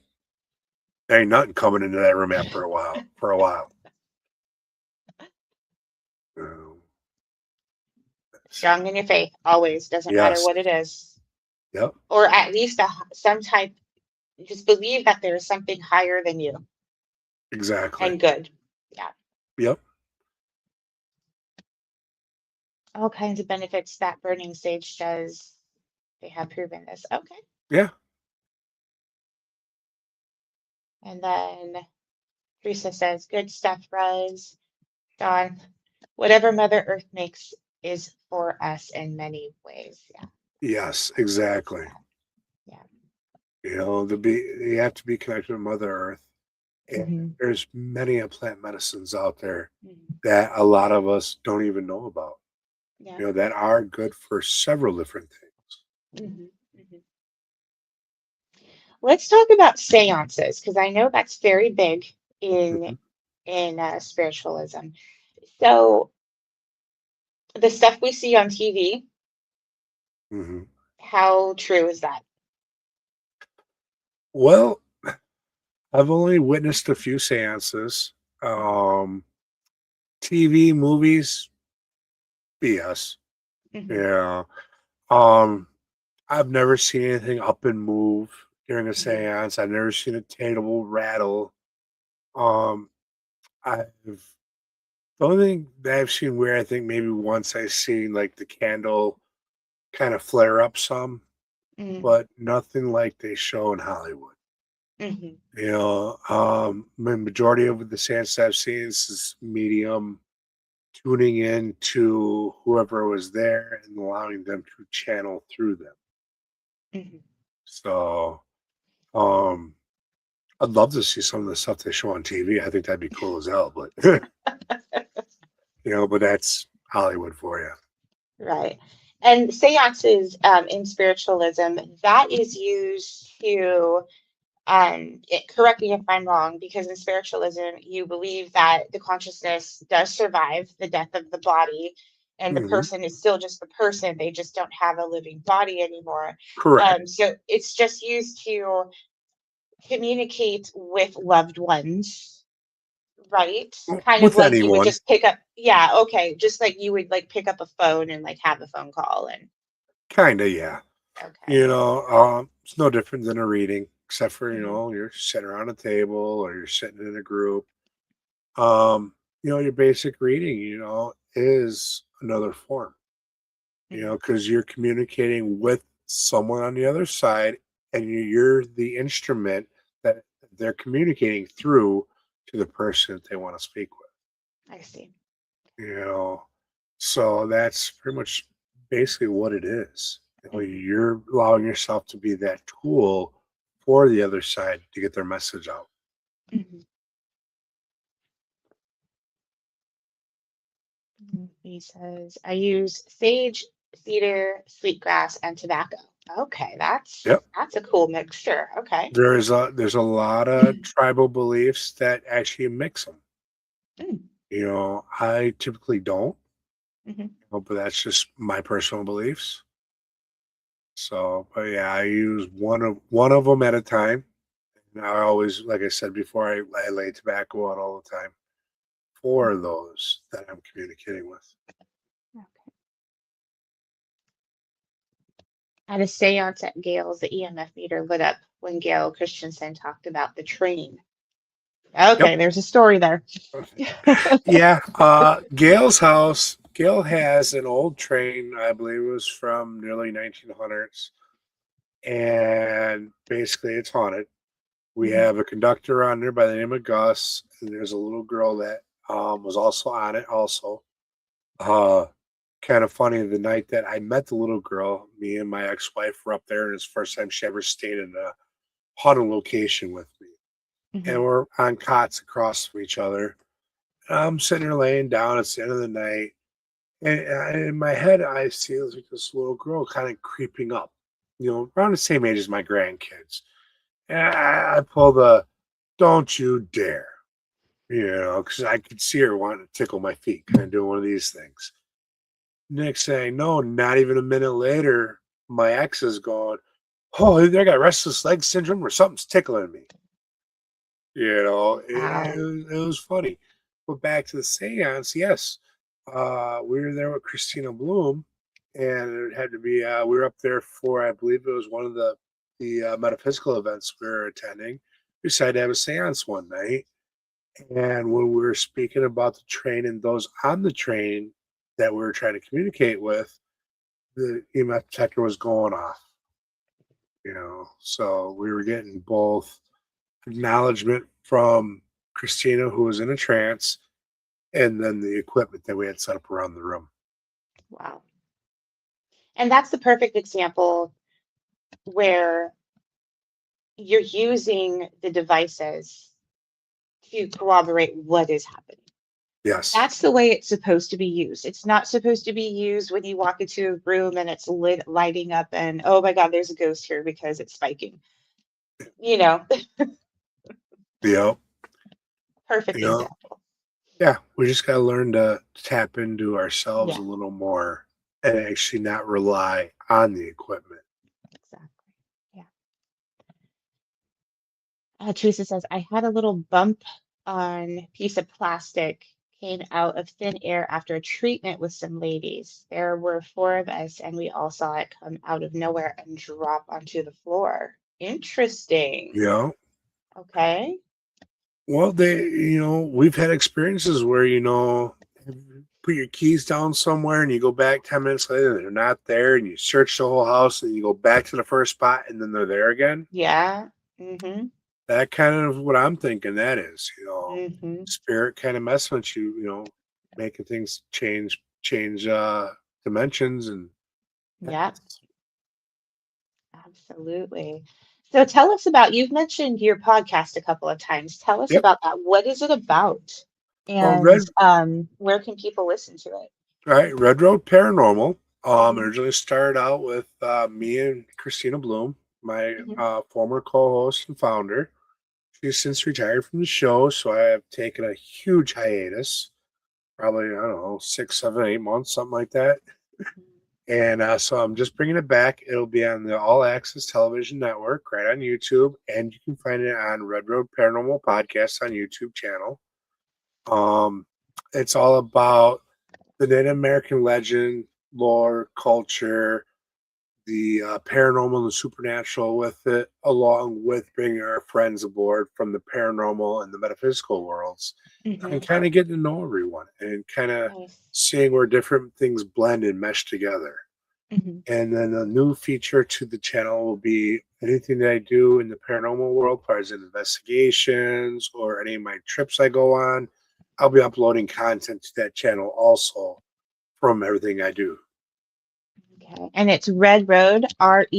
there ain't nothing coming into that room after a while. For a while. Um, strong in your faith, always, doesn't matter yes. what it is. Yep. Or at least some type, just believe that there is something higher than you Exactly. and good. Yeah. Yep. All kinds of benefits that burning sage does. They have proven this. Okay. Yeah. And then Teresa says, good stuff, Rez. John, whatever Mother Earth makes is for us in many ways. Yeah. Yes. Exactly. Yeah. You have to be connected to Mother Earth. And Hmm. there's many plant medicines out there Hmm. that a lot of us don't even know about. Yeah. That are good for several different things. Hmm. Hmm. Let's talk about seances because I know that's very big in Mhm. spiritualism. So the stuff we see on TV, Mhm. how true is that? Well, I've only witnessed a few seances. Um, TV, movies, BS. Hmm. Yeah. Um, I've never seen anything up and move during a Hmm. seance. I've never seen a table rattle. Um, I've The only thing that I've seen where I think maybe once I seen like the candle kind of flare up some, Hmm. but nothing like they show in Hollywood. Hmm. The majority of the seance I've seen is medium tuning in to whoever was there and allowing them to channel through them. Hmm. So, um, I'd love to see some of the stuff they show on TV. I think that'd be cool as hell, but but that's Hollywood for you. Right. And seances in spiritualism, that is used to, correct me if I'm wrong, because in spiritualism, you believe that the consciousness does survive the death of the body, and the Hmm. person is still just the person. They just don't have a living body anymore. Correct. So it's just used to communicate with loved ones, right? Kind of With like you would anyone, just pick up, yeah, okay, just like you would like pick up a phone and like have a phone call and kind of, yeah. okay. It's no different than a reading, except for, Hmm. you're sitting around a table or you're sitting in a group. Your basic reading, is another form, Hmm. because you're communicating with someone on the other side and you're the instrument that they're communicating through to the person that they want to speak with, I see. you know. So that's pretty much basically what it is. Hmm. You're allowing yourself to be that tool for the other side to get their message out. Hmm. He says, I use sage, cedar, sweetgrass, and tobacco. Okay, Yep. that's a cool mixture. Okay. There's a lot of tribal beliefs that actually mix them. Mm. I typically don't, Hmm. but that's just my personal beliefs. So, but yeah, I use one of them at a time. And I always, like I said before, I lay tobacco out all the time for those that I'm communicating with. Okay. At a seance at Gale's, the EMF meter lit up when Gail Christensen talked about the train. Yep. Okay, there's a story there. Yeah. Gail's house. Gail has an old train. I believe it was from the early 1900s, and basically it's haunted. We Hmm. have a conductor on there by the name of Gus, and there's a little girl that was also on it. Also, uh, kind of funny. The night that I met the little girl, me and my ex-wife were up there, and it's the first time she ever stayed in a haunted location with me. Hmm. And we're on cots across from each other. I'm sitting here laying down. It's the end of the night, and in my head, I see like this little girl kind of creeping up. Around the same age as my grandkids. And I pull the "Don't you dare!" Because I could see her wanting to tickle my feet, kind of doing one of these things. Next thing I know, not even a minute later, my ex is gone. oh, I got restless leg syndrome or something's tickling me. You know, Wow. it was funny. But back to the seance, yes. We were there with Christina Bloom, and it had to be, we were up there for, I believe it was one of the metaphysical events we were attending. We decided to have a seance one night. And when we were speaking about the train and those on the train that we were trying to communicate with, the EMF detector was going off, you know. So we were getting both acknowledgement from Christina, who was in a trance, and then the equipment that we had set up around the room. Wow. And that's the perfect example where you're using the devices to corroborate what is happening. Yes. That's the way it's supposed to be used. It's not supposed to be used when you walk into a room and it's lighting up and, oh my God, there's a ghost here because it's spiking. You know, Yep. perfect You know, example. yeah, we just got to learn to tap into ourselves Yeah, a little more and actually not rely on the equipment. exactly. Yeah. Teresa says, I had a little bump on a piece of plastic came out of thin air after a treatment with some ladies. There were four of us, and we all saw it come out of nowhere and drop onto the floor. Interesting. You know, Okay. well, we've had experiences where, you put your keys down somewhere and you go back 10 minutes later and they're not there, and you search the whole house and you go back to the first spot and then they're there again. Yeah. Mm-hmm. That kind of what I'm thinking that is, Mm-hmm. spirit kind of messing with you, making things change dimensions and Yeah, absolutely. So tell us about, you've mentioned your podcast a couple of times. Tell us yep. about that. What is it about? Well, And where can people listen to it? right, Red Road Paranormal. Hmm. Originally started out with me and Christina Bloom, my Hmm. former co-host and founder. She's since retired from the show, so I have taken a huge hiatus, probably, I don't know, 6, 7, 8 months, something like that. And so I'm just bringing it back. It'll be on the All Access Television Network, right on YouTube, and you can find it on Red Road Paranormal Podcast on YouTube channel. It's all about the Native American legend, lore, culture, the paranormal and the supernatural with it, along with bringing our friends aboard from the paranormal and the metaphysical worlds, Hmm. and kind of getting to know everyone and kind of Nice. seeing where different things blend and mesh together. Hmm. And then a new feature to the channel will be anything that I do in the paranormal world, as far as investigations or any of my trips I go on. I'll be uploading content to that channel also from everything I do. Okay. And it's Red Road, RED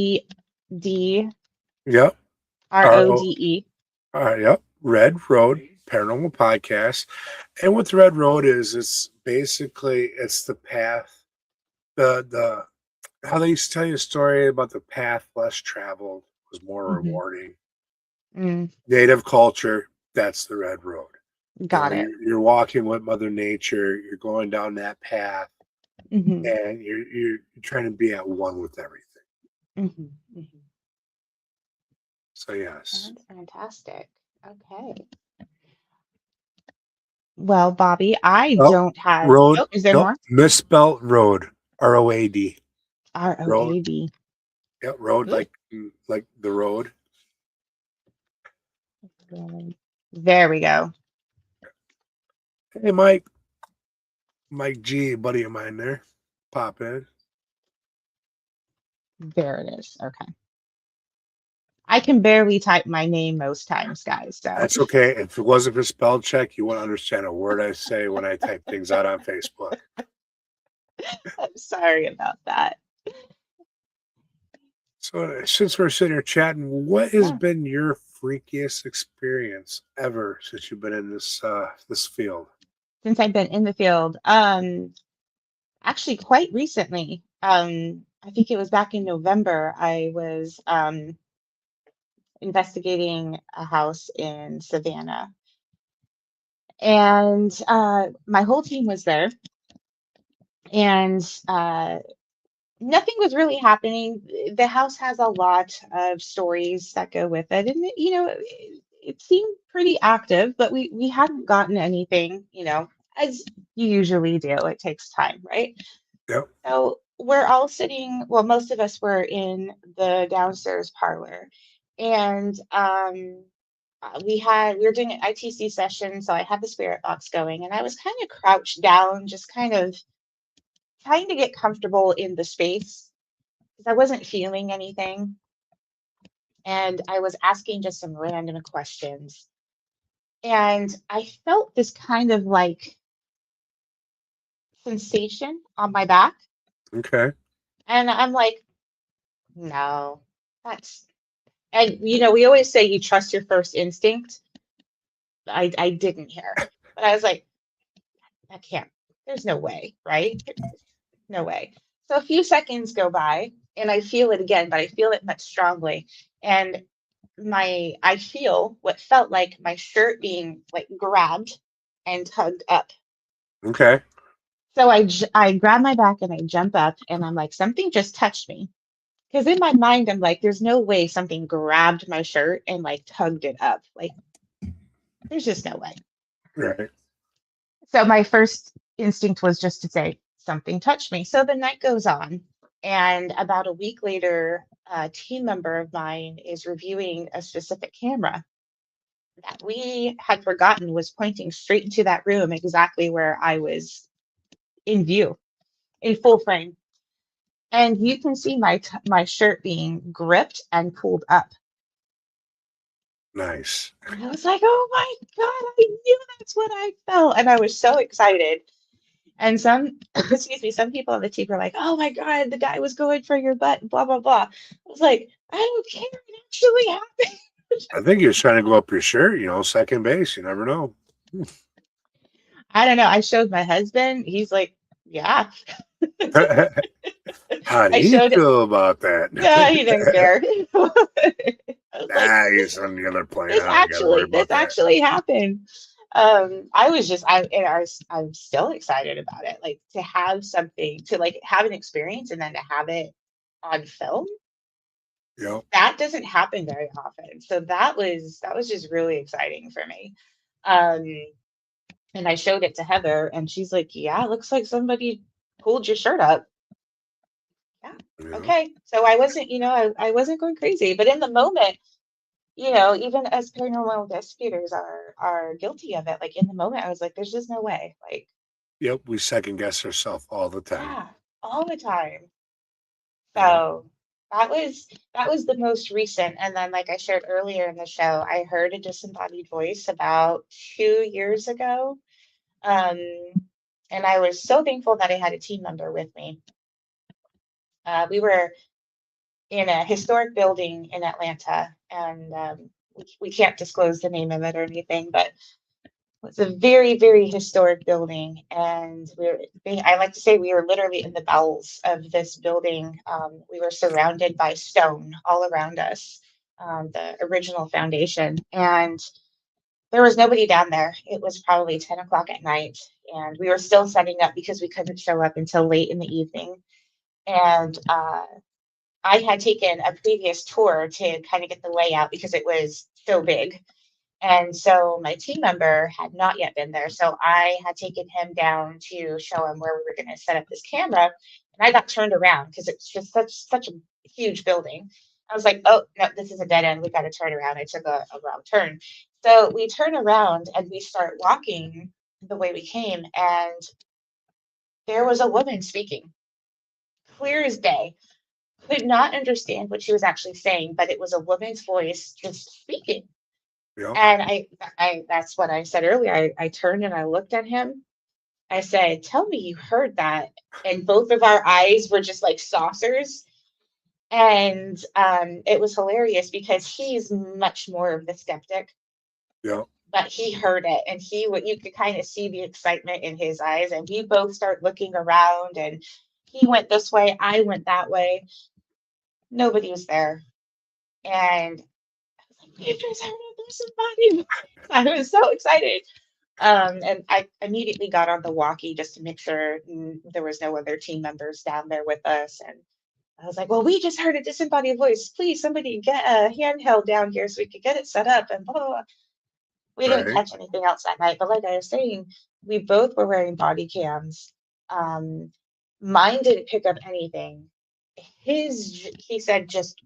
Yep. RO. RODE. Yep. Red Road Paranormal Podcast. And what the Red Road is, it's the path, the how they used to tell you a story about the path less traveled was more Hmm. rewarding. Mm, Native culture, that's the Red Road. got it. You're walking with Mother Nature, you're going down that path, Hmm. and you're trying to be at one with everything. Hmm. Hmm. So yes. That's fantastic. Okay. Well, Bobbie, I Oh, don't have. road. Oh, is there Nope. more? Misspelt road. ROAD. Road. ROAB. Yep. Road Good. like the road. There we go. Hey Mike G, a buddy of mine there. Pop in. There it is. Okay. I can barely type my name most times, guys. So That's okay. If it wasn't for spell check, you wouldn't understand a word I say when I type things out on Facebook. I'm sorry about that. So since we're sitting here chatting, what has Yeah. been your freakiest experience ever since you've been in this field? Since I've been in the field, actually quite recently, I think it was back in November, I was investigating a house in Savannah. And my whole team was there. And nothing was really happening. The house has a lot of stories that go with it, and it seemed pretty active, but we hadn't gotten anything, as you usually do. It takes time, right? Yep. So we're all sitting, well, most of us were in the downstairs parlor, and we were doing an ITC session, so I had the spirit box going, and I was kind of crouched down, just kind of trying to get comfortable in the space because I wasn't feeling anything. And I was asking just some random questions. And I felt this kind of like sensation on my back. Okay. And I'm like, no, that's, and we always say you trust your first instinct. I didn't hear, but I was like, I can't, there's no way, right? No way. So a few seconds go by and I feel it again, but I feel it much strongly. And I feel what felt like my shirt being like grabbed and tugged up. Okay. So I grab my back and I jump up and I'm like, something just touched me. Because in my mind, I'm like, there's no way something grabbed my shirt and like tugged it up. Like, there's just no way. Right. So my first instinct was just to say, something touched me. So the night goes on. And about a week later, a team member of mine is reviewing a specific camera that we had forgotten was pointing straight into that room, exactly where I was in view, in full frame. And you can see my shirt being gripped and pulled up. Nice. And I was like, oh my God, I knew that's what I felt. And I was so excited. And some, excuse me, some people on the team were like, oh my God, the guy was going for your butt, blah, blah, blah. I was like, I don't care. It actually happened. I think he was trying to go up your shirt, second base. You never know. I don't know. I showed my husband. He's like, yeah. How do I you showed it. feel about that? No, he didn't care. I was like, He's on the other plane. I ain't got to worry this about that. actually happened. I was just, I'm still excited about it. Like to have something, to like have an experience and then to have it on film, Yep. that doesn't happen very often. So that was just really exciting for me. Um, and I showed it to Heather and she's like, yeah, it looks like somebody pulled your shirt up. Yeah. Yep. Okay. So I wasn't, I wasn't going crazy, but in the moment, even as paranormal investigators are guilty of it. Like in the moment, I was like, there's just no way. Like, Yep. We second guess ourselves all the time. yeah, all the time. Yep. So that was the most recent. And then, like I shared earlier in the show, I heard a disembodied voice about 2 years ago. Um, and I was so thankful that I had a team member with me. We were in a historic building in Atlanta, and we can't disclose the name of it or anything, but it's a very, very historic building. And I like to say we were literally in the bowels of this building. We were surrounded by stone all around us, the original foundation. And there was nobody down there. It was probably 10 o'clock at night. And we were still setting up because we couldn't show up until late in the evening. And I had taken a previous tour to kind of get the layout because it was so big. And so my team member had not yet been there. So I had taken him down to show him where we were going to set up this camera. And I got turned around because it's just such a huge building. I was like, oh, no, this is a dead end. We got to turn around. I took a wrong turn. So we turn around and we start walking the way we came. And there was a woman speaking, clear as day. Could not understand what she was actually saying, but it was a woman's voice just speaking. Yep. And I that's what I said earlier. I turned and I looked at him. I said, tell me you heard that. And both of our eyes were just like saucers. And it was hilarious because he's much more of the skeptic, Yep. but he heard it and you could kind of see the excitement in his eyes. And we both start looking around and he went this way, I went that way. Nobody was there. And I was like, we just heard of somebody. I was so excited. And I immediately got on the walkie just to make sure there was no other team members down there with us. And I was like, well, we just heard a disembodied voice. Please, somebody get a handheld down here so we could get it set up and blah, blah, blah. We didn't Right. catch anything else that night. But like I was saying, we both were wearing body cams. Um, Mine didn't pick up anything. He said, just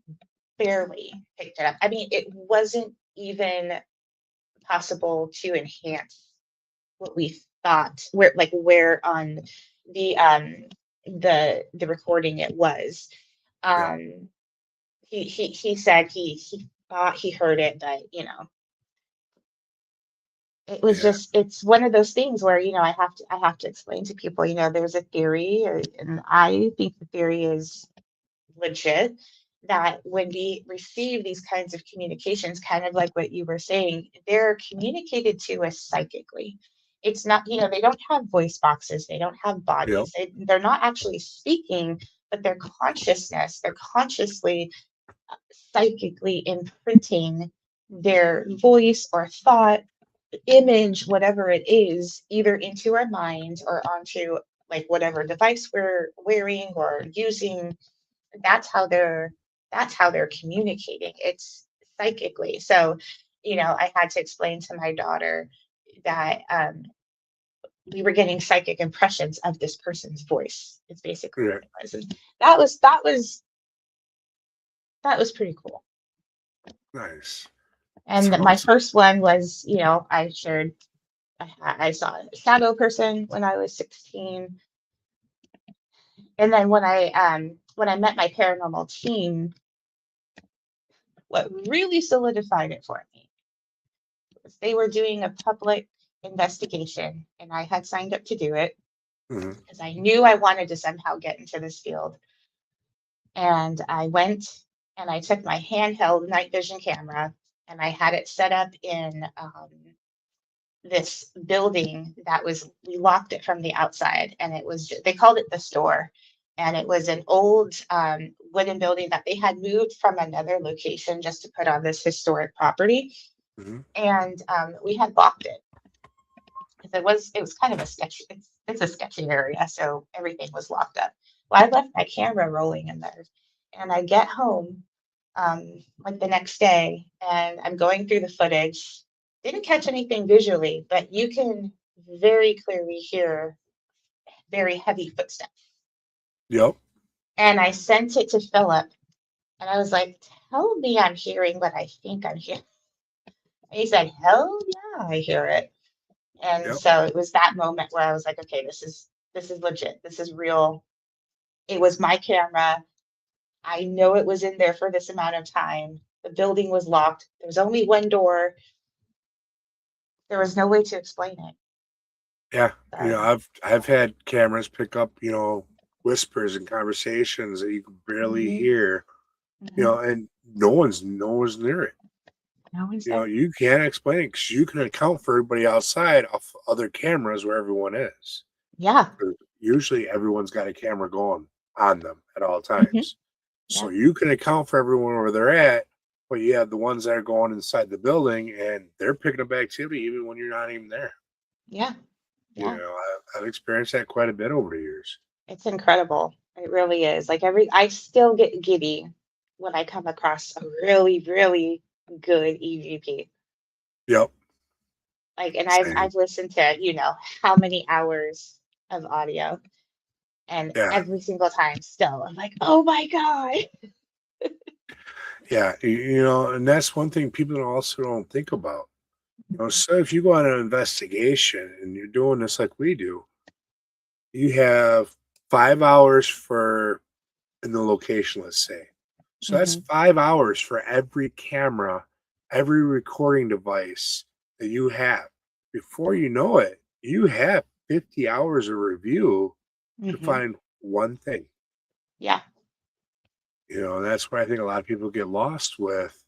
barely picked it up. I mean, it wasn't even possible to enhance what we thought where on the the recording it was. Yeah. He said he thought he heard it, but it was Yeah. just it's one of those things where I have to explain to people, there's a theory, and I think the theory is legit, that when we receive these kinds of communications, kind of like what you were saying, they're communicated to us psychically. It's not, they don't have voice boxes, they don't have Yep. bodies, they're not actually speaking, but they're consciously, psychically imprinting their voice or thought, image, whatever it is, either into our minds or onto like whatever device we're wearing or using. That's how they're communicating. It's psychically. So, I had to explain to my daughter that we were getting psychic impressions of this person's voice. It's basically Yeah. what it was. And that was pretty cool. Nice. And That's my awesome. first one was, I shared I saw a shadow person when I was 16. And then when I met my paranormal team, what really solidified it for me was they were doing a public investigation, and I had signed up to do it Hmm. because I knew I wanted to somehow get into this field. And I went and I took my handheld night vision camera and I had it set up in this building we locked it from the outside, and they called it the store. And it was an old wooden building that they had moved from another location just to put on this historic property. Hmm. And we had locked it because it was kind of a sketchy, it's a sketchy area, so everything was locked up. Well, I left my camera rolling in there, and I get home like the next day, and I'm going through the footage. Didn't catch anything visually, but you can very clearly hear very heavy footsteps. Yep. And I sent it to Philip, and I was like, tell me I'm hearing what I think I'm hearing. And he said, hell yeah, I hear it. And Yep. so it was that moment where I was like, okay, this is legit. This is real. It was my camera. I know it was in there for this amount of time. The building was locked. There was only one door. There was no way to explain it. Yeah. So, I've had cameras pick up, whispers and conversations that you can barely mhm, hear, mhm. and no one's near it. No one's there. You can't explain it because you can account for everybody outside off other cameras where everyone is. Yeah. Usually everyone's got a camera going on them at all Mhm. times. So Yeah. you can account for everyone where they're at, but you have the ones that are going inside the building and they're picking up activity even when you're not even there. Yeah. Yeah. I've experienced that quite a bit over the years. It's incredible. It really is. Like I still get giddy when I come across a really, really good EVP. Yep. Like, and I've Same. I've listened to, how many hours of audio, and Yeah. every single time still I'm like, oh my God. Yeah. And that's one thing people also don't think about. Mhm. So if you go on an investigation and you're doing this like we do, you have 5 hours for in the location, let's say. So that's Mhm. 5 hours for every camera, every recording device that you have. Before you know it, you have 50 hours of review to Mhm. find one thing. Yeah. And that's where I think a lot of people get lost with,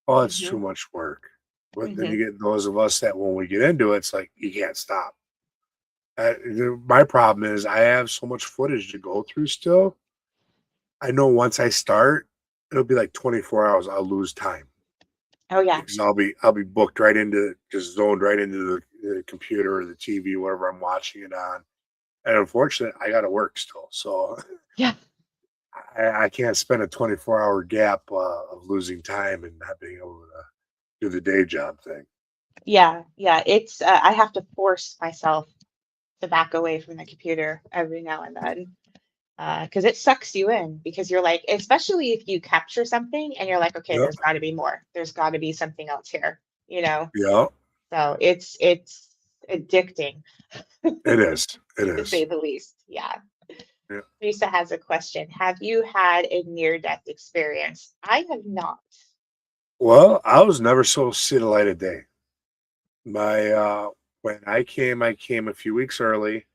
oh, it's too Mhm. much work. But then you Mhm. get those of us that when we get into it, it's like you can't stop. My problem is I have so much footage to go through still. I know once I start, it'll be like 24 hours. I'll lose time. Oh yeah. because I'll be booked right into, just zoned right into the computer or the TV, whatever I'm watching it on. And unfortunately, I got to work still, so Yeah. I can't spend a 24-hour gap of losing time and not being able to do the day job thing. Yeah. Yeah. It's I have to force myself to back away from the computer every now and then. Because it sucks you in because you're like, especially if you capture something and you're like, okay, Yep. there's got to be more. There's got to be something else here, you know? Yeah, So it's addicting it is. It to say is. the least. Yeah. Yeah. Lisa has a question. Have you had a near-death experience? I have not. Well, I was never so see the light of day. My when I came a few weeks early,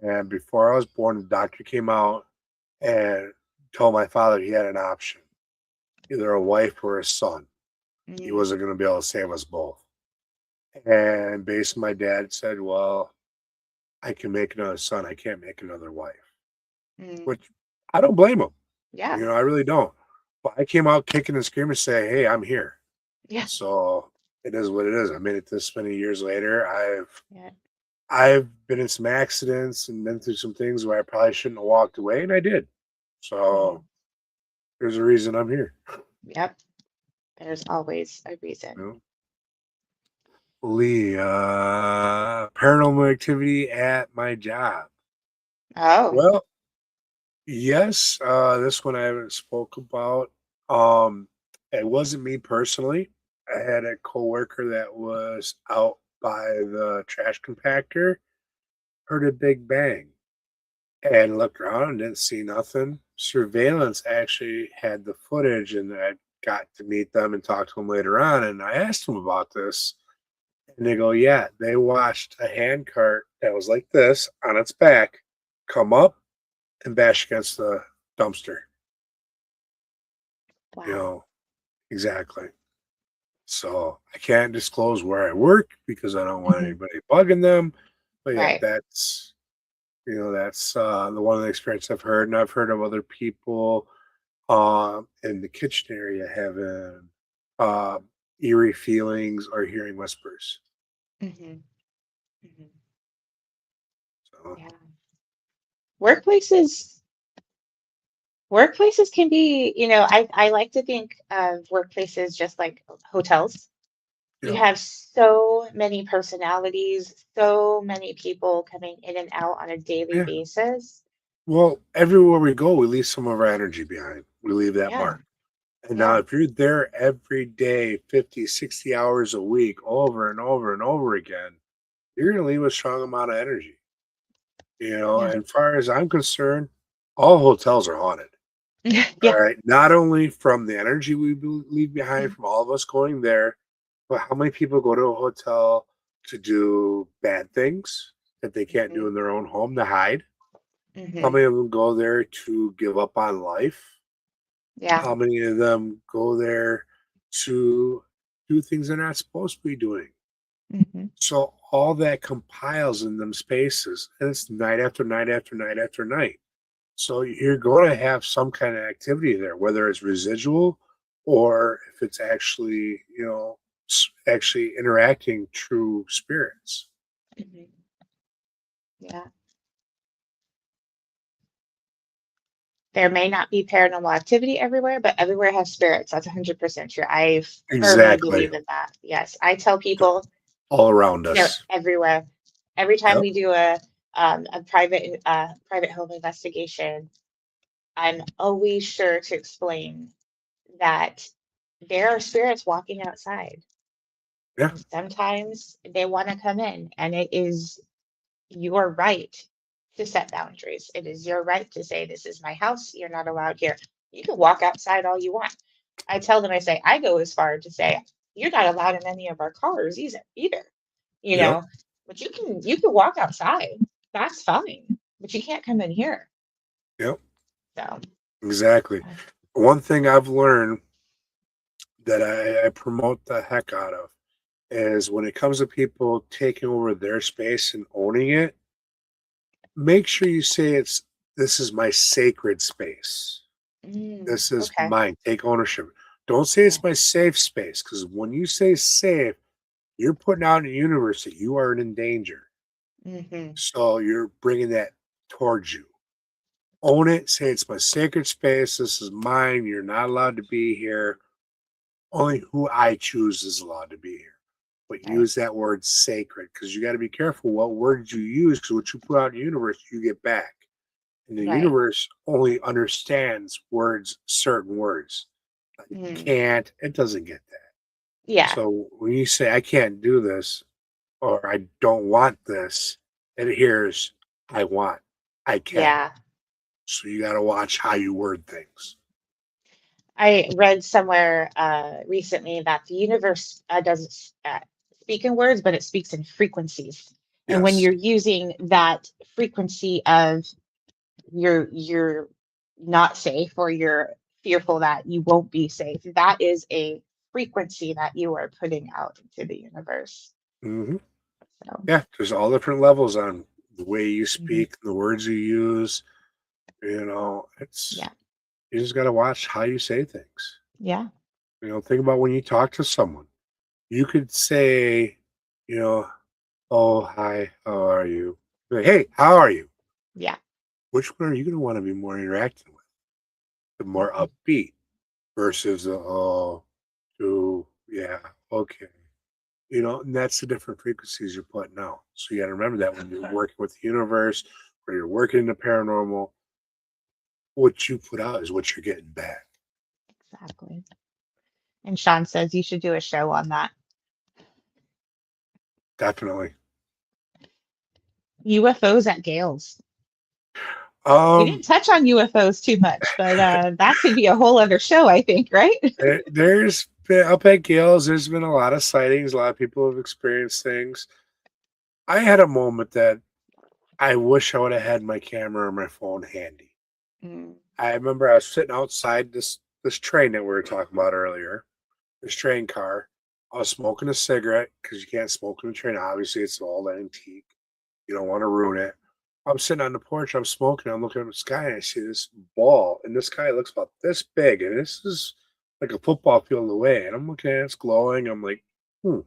and before I was born, the doctor came out and told my father he had an option, either a wife or a son. He Mm, wasn't going to be able to save us both. And basically, my dad said, "Well, I can make another son. I can't make another wife." mm, Which I don't blame him. yeah. I really don't. But I came out kicking and screaming, saying, "Hey, I'm here." Yeah. So it is what it is. I made it this many years later. Yeah. I've been in some accidents and been through some things where I probably shouldn't have walked away, and I did. Mhm. So there's a reason I'm here. Yep. There's always a reason. You know? Leigh, paranormal activity at my job. Oh. Well, yes, this one I haven't spoke about. Um, it wasn't me personally. I had a coworker that was out by the trash compactor, heard a big bang, and looked around and didn't see nothing. Surveillance actually had the footage, and I got to meet them and talk to them later on. And I asked them about this, and they go, "Yeah, they watched a hand cart that was like this on its back come up and bash against the dumpster." You Wow. know, exactly. So I can't disclose where I work because I don't want Mhm. anybody bugging them. But yeah, Right. that's the one of the experience I've heard, and I've heard of other people in the kitchen area having uh, eerie feelings or hearing whispers. Mhm. Mhm. So Yeah. Workplaces workplaces can be, I like to think of workplaces just like hotels. You yeah, have so many personalities, so many people coming in and out on a daily yeah. basis. Well, everywhere we go, we leave some of our energy behind. We leave that Yeah. mark. And now, Yeah. if you're there every day, 50, 60 hours a week, over and over and over again, you're going to leave a strong amount of energy. Yeah. And far as I'm concerned, all hotels are haunted. All Yeah. right. Not only from the energy we leave behind Mhm. from all of us going there, but how many people go to a hotel to do bad things that they can't do Mhm. in their own home to hide? How Mhm. many of them go there to give up on life? Yeah. How many of them go there to do things they're not supposed to be doing? Mhm. So all that compiles in them spaces, and it's night after night after night after night. So you're going to have some kind of activity there, whether it's residual or if it's actually, actually interacting true spirits. Mhm. Yeah. There may not be paranormal activity everywhere, but everywhere has spirits. That's 100% true. I firmly Exactly. believe in that. Yes. I tell people All around they're us. everywhere. Every time Yep. we do a private home investigation, I'm always sure to explain that there are spirits walking outside. Yeah. And sometimes they want to come in, and it is your right to set boundaries. It is your right to say, this is my house. You're not allowed here. You can walk outside all you want. I tell them, I say, I go as far to say, you're not allowed in any of our cars either, you Yep. know, but you can walk outside. That's fine, but you can't come in here. Yep. So, Exactly. uh, One thing I've learned that I promote the heck out of is when it comes to people taking over their space and owning it, make sure you say this is my sacred space. This is okay. mine. Take ownership. Don't say it's my safe space, because when you say safe, you're putting out in the universe that you are in danger. Mm-hmm. So you're bringing that towards you. Own it. Say it's my sacred space. This is mine. You're not allowed to be here. Only who I choose is allowed to be here. But Right. use that word sacred, because you got to be careful what words you use, because what you put out in the universe, you get back. And the Right. universe only understands words, certain words. Like can't, it doesn't get that. Yeah. So when you say, I can't do this, or I don't want this, it hears, I want, I can. Yeah. So you got to watch how you word things. I read somewhere recently that the universe doesn't speak in words, but it speaks in frequencies. And when Yes. you're using that frequency of you're not safe, or you're fearful that you won't be safe, that is a frequency that you are putting out into the universe. Mm-hmm. So Yeah, there's all different levels on the way you mhm. speak, the words you use. It's Yeah. you just got to watch how you say things. Yeah. Think about when you talk to someone. You could say, oh, hi, how are you? Like, hey, how are you? Yeah. Which one are you going to want to be more interacting with? The more Mhm. upbeat versus the, oh, yeah, okay. And that's the different frequencies you're putting out. So you got to remember that when you're working with the universe or you're working in the paranormal, what you put out is what you're getting back. Exactly. And Sean says you should do a show on that. Definitely. UFOs at Gales. We Um, didn't touch on UFOs too much, but that could be a whole other show, I think, right? there's been up at Gales, there's been a lot of sightings. A lot of people have experienced things. I had a moment that I wish I would have had my camera or my phone handy. I remember I was sitting outside this train that we were talking about earlier, this train car. I was smoking a cigarette, because you can't smoke in the train. Obviously, it's all antique. You don't want to ruin it. I'm sitting on the porch. I'm smoking. I'm looking at the sky, and I see this ball. And this sky looks about this big, and this is like a football field away. And I'm looking at it. It's glowing. I'm like, all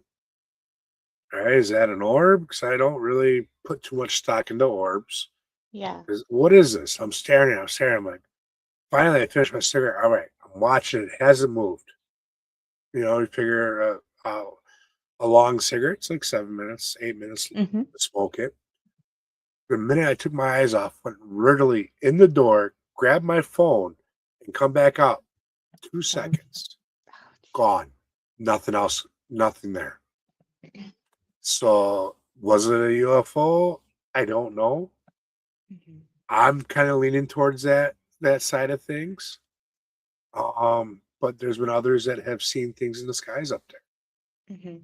right, is that an orb? Because I don't really put too much stock into orbs. Yeah. What is this? I'm staring at it. I'm staring. I'm like, finally, I finished my cigarette. All right, I'm watching it. It hasn't moved. You figure a long cigarette, it's like 7 minutes, 8 minutes Mm-hmm. to smoke it. The minute I took my eyes off, went literally in the door, grabbed my phone, and come back out. 2 seconds. Gone. Nothing else. Nothing there. So was it a UFO? I don't know. Mm-hmm. I'm kind of leaning towards that side of things. But there's been others that have seen things in the skies up there. Mm-hmm.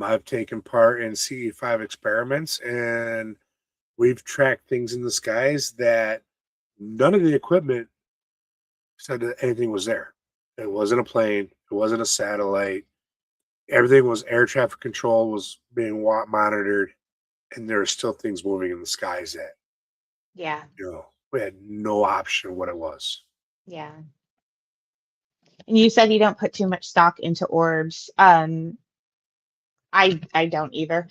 I've taken part in CE5 experiments, and we've tracked things in the skies that none of the equipment said that anything was there. It wasn't a plane. It wasn't a satellite. Everything was air traffic control was being monitored, and there are still things moving in the skies that, Yeah. we had no option of what it was. Yeah. And you said you don't put too much stock into orbs. I don't either.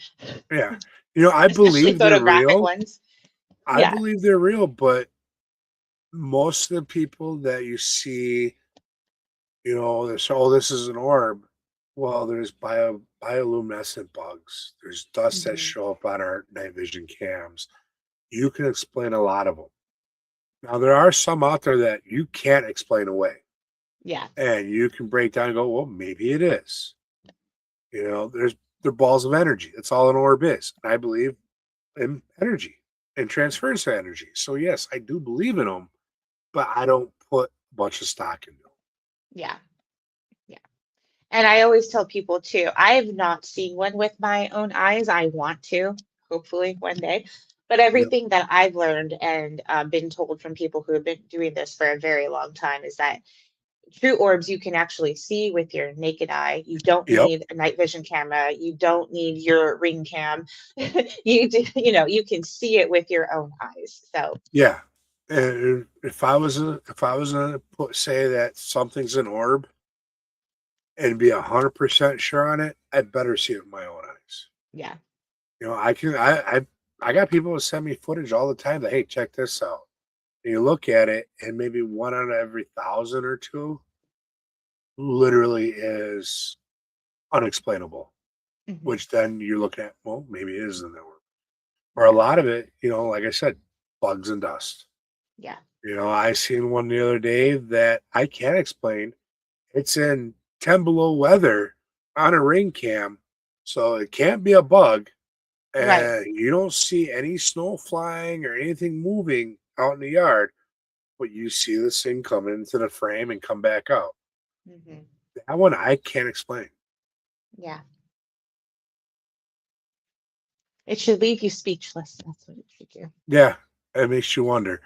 Yeah. I Especially believe they're photographic real. ones. I Yeah. believe they're real, but most of the people that you see, they say, oh, this is an orb. Well, there's bioluminescent bugs. There's dust that Mm-hmm. show up on our night vision cams. You can explain a lot of them. Now, there are some out there that you can't explain away. Yeah. And you can break down and go, well, maybe it is. They're balls of energy. That's all an orb is. And I believe in energy and transference of energy. So, yes, I do believe in them, but I don't put a bunch of stock into them. Yeah. Yeah. And I always tell people too, I have not seen one with my own eyes. I want to, hopefully one day. But everything that I've learned and been told from people who have been doing this for a very long time is that true orbs you can actually see with your naked eye. You don't Yep. need a night vision camera. You don't need your ring cam. You can see it with your own eyes. So Yeah. And if I was gonna say that something's an orb and be 100% sure on it, I better see it with my own eyes. Yeah. I got people who send me footage all the time that, hey, check this out. And you look at it, and maybe one out of every 1,000 or two literally is unexplainable. Hmm. Which then you're looking at, well, maybe it is an orb. Or a lot of it, like I said, bugs and dust. Yeah. I seen one the other day that I can't explain. It's in 10 below weather on a ring cam, so it can't be a bug. Right. And you don't see any snow flying or anything moving out in the yard, but you see this thing come into the frame and come back out. Hmm. That one I can't explain. Yeah. It should leave you speechless. That's what it should do. Yeah, it makes you wonder.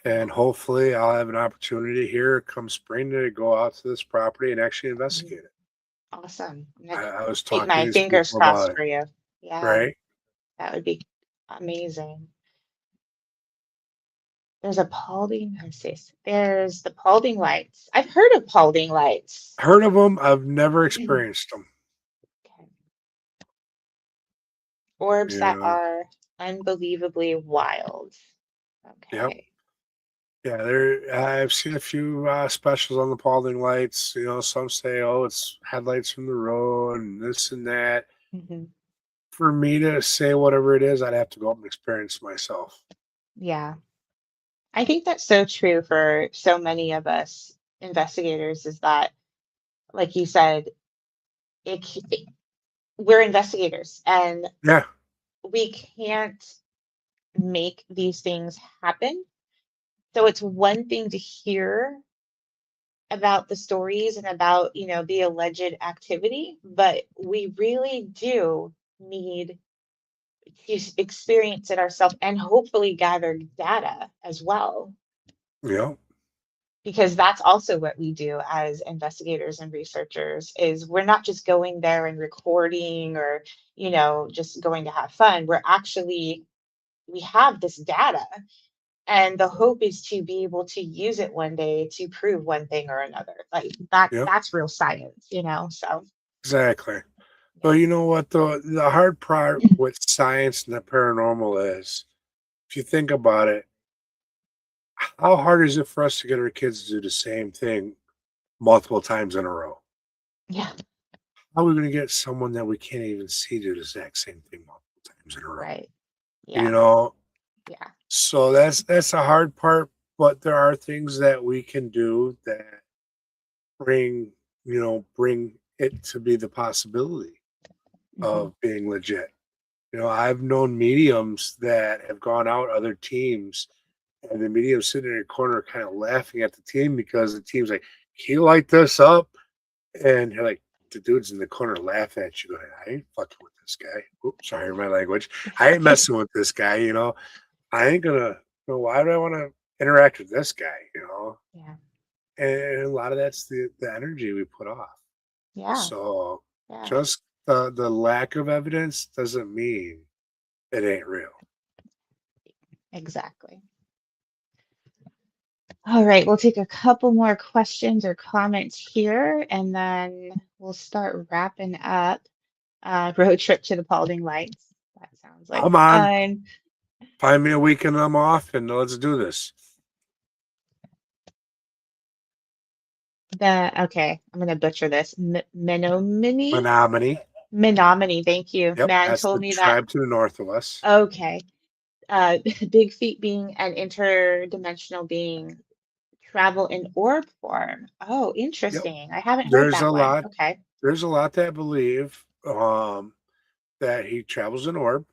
And hopefully I'll have an opportunity here come spring to go out to this property and actually Mhm. investigate it. Awesome. I'm I was keep talking my to some fingers people about crossed it, for you. Yeah, right? that would be amazing. There's a Paulding, let's see. There's the Paulding lights. I've heard of Paulding lights. Heard of them. I've never Okay. experienced them. Orbs that Yeah. are unbelievably wild. Yep. Okay. Yeah, I've seen a few specials on the Paulding lights. Some say, "Oh, it's headlights from the road and this and that." Hmm. For me to say whatever it is, I'd have to go up and experience myself. Yeah. I think that's so true for so many of us investigators is that, like you said, we're investigators and Yeah. we can't make these things happen. So it's one thing to hear about the stories and about, the alleged activity, but we really do need to experience it ourselves and hopefully gather data as well, Yep. because that's also what we do as investigators and researchers is we're not just going there and recording or, just going to have fun. We have this data. And the hope is to be able to use it one day to prove one thing or another. Like Yep. that's real science. So Exactly. But yeah. you know what, though? The hard part with science and the paranormal is, if you think about it, how hard is it for us to get our kids to do the same thing multiple times in a row? Yeah. How are we going to get someone that we can't even see do the exact same thing multiple times in a row? Right. You Yeah. know, Yeah. so that's the hard part. But there are things that we can do that bring bring it to be the possibility Hmm. of being legit. I've known mediums that have gone out other teams, and the medium sitting in a corner kind of laughing at the team because the team's like, "Can you light this up?" And you're like, the dude's in the corner laughing at you, going, "I ain't fucking with this guy. Oops, sorry, my language. I ain't messing with this guy. I ain't gonna. Why do I want to interact with this guy? Yeah. And a lot of that's the energy we put off. Yeah. So Yeah. just the lack of evidence doesn't mean it ain't real. Exactly. All right, we'll take a couple more questions or comments here, and then we'll start wrapping up. Road trip to the Paulding Lights. That sounds like Come on, fun. find me a weekend I'm off, and let's do this. Okay, I'm gonna butcher this. Menominee? Menominee. Menominee, thank you. Yep, Man that's told the me that. tribe to the north of us. Okay. Big feet being an interdimensional being, travel in orb form. Oh, Yep. interesting. I haven't heard There's a that one. lot. Okay. There's a lot that believe that he travels in orb.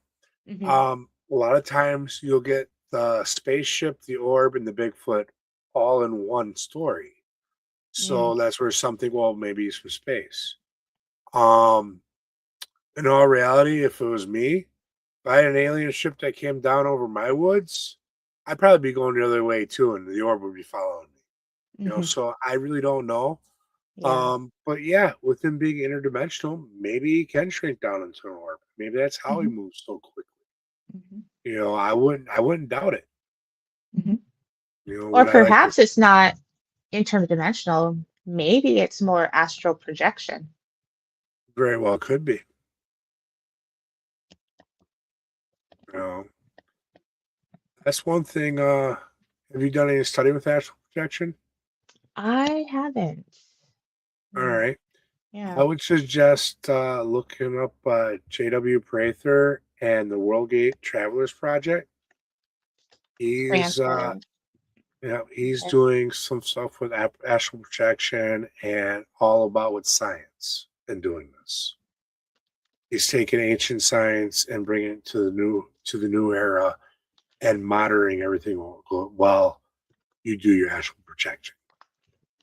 Hmm. A lot of times you'll get the spaceship, the orb, and the Bigfoot all in one story. Mm, So that's where something, well, maybe he's from space. Um, in all reality, if it was me, if I had an alien ship that came down over my woods, I'd probably be going the other way too, and the orb would be following me. hmm. So I really don't know. Yeah. But yeah, with him being interdimensional, maybe he can shrink down into an orb. Maybe that's how he Hmm. moves so quickly. Hmm. I wouldn't doubt it. Hmm. Or What I like to perhaps it's not interdimensional. Maybe it's more astral projection. very well could be. You know, that's one thing. Have you done any study with astral projection? I haven't. All Mm, right. I yeah. would suggest looking up J.W. Prather and the Worldgate Travelers Project. He's Transfer. he's Okay. doing some stuff with astral projection and all about with science and doing this. He's taking ancient science and bringing it to the new era and monitoring everything while you do your astral projection.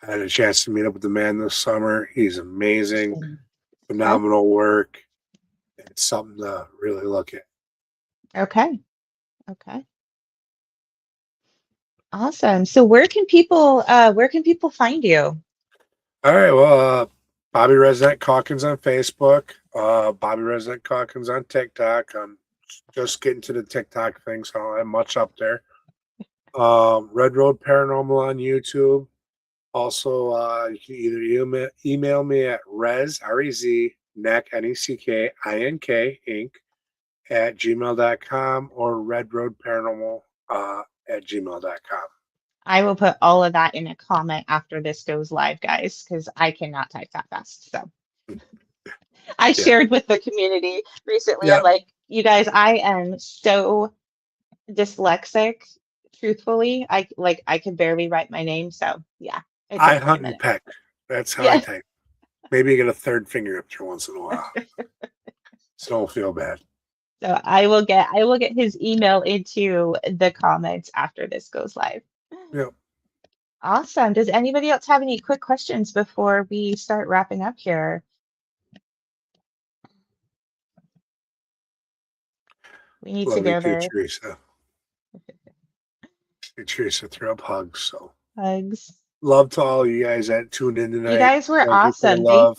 I had a chance to meet up with the man this summer. He's amazing, Interesting. Okay. phenomenal work. It's something to really look at. Okay. Okay. Awesome. So where can people find you? All right. Well, Bobbie RezNeck Calkins on Facebook. Bobbie RezNeck Calkins on TikTok. I'm just getting to the TikTok thing, so I don't have much up there. Red Road Paranormal on YouTube. Also, you can either email me at RezNeck, N-E-C-K-I-N-K, Inc. at gmail.com or Red Road Paranormal at gmail.com. I will put all of that in a comment after this goes live, guys, because I cannot type that fast. So I Yeah. shared with the community recently. I'm Yeah. like, you guys, I am so dyslexic. Truthfully, I could barely write my name. So yeah, it I took me a hunt and minute. peck. That's how I Yeah. type. Maybe you get a third finger up there once in a while. So don't feel bad. So I will get his email into the comments after this goes live. Yeah. Awesome. Does anybody else have any quick questions before we start wrapping up here? We need to Love you go too, there. Teresa. Teresa threw up hugs. So Hugs. love to all you guys that tuned in You tonight. guys were Thank you for the awesome. love.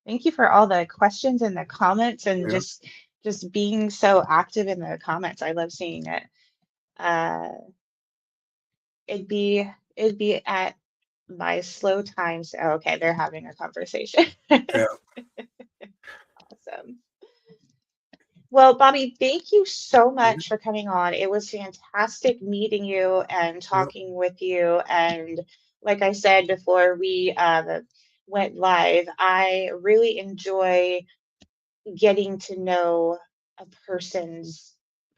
Thank you for all the questions and the comments and Yeah. just being so active in the comments. I love seeing it. Uh, it'd be at my slow times. Oh, okay, they're having a conversation. Yeah. Awesome. Well, Bobbie, thank you so Yeah. much for coming on. It was fantastic meeting you and Yeah. talking with you. And like I said before we went live, I really enjoy getting to know a person's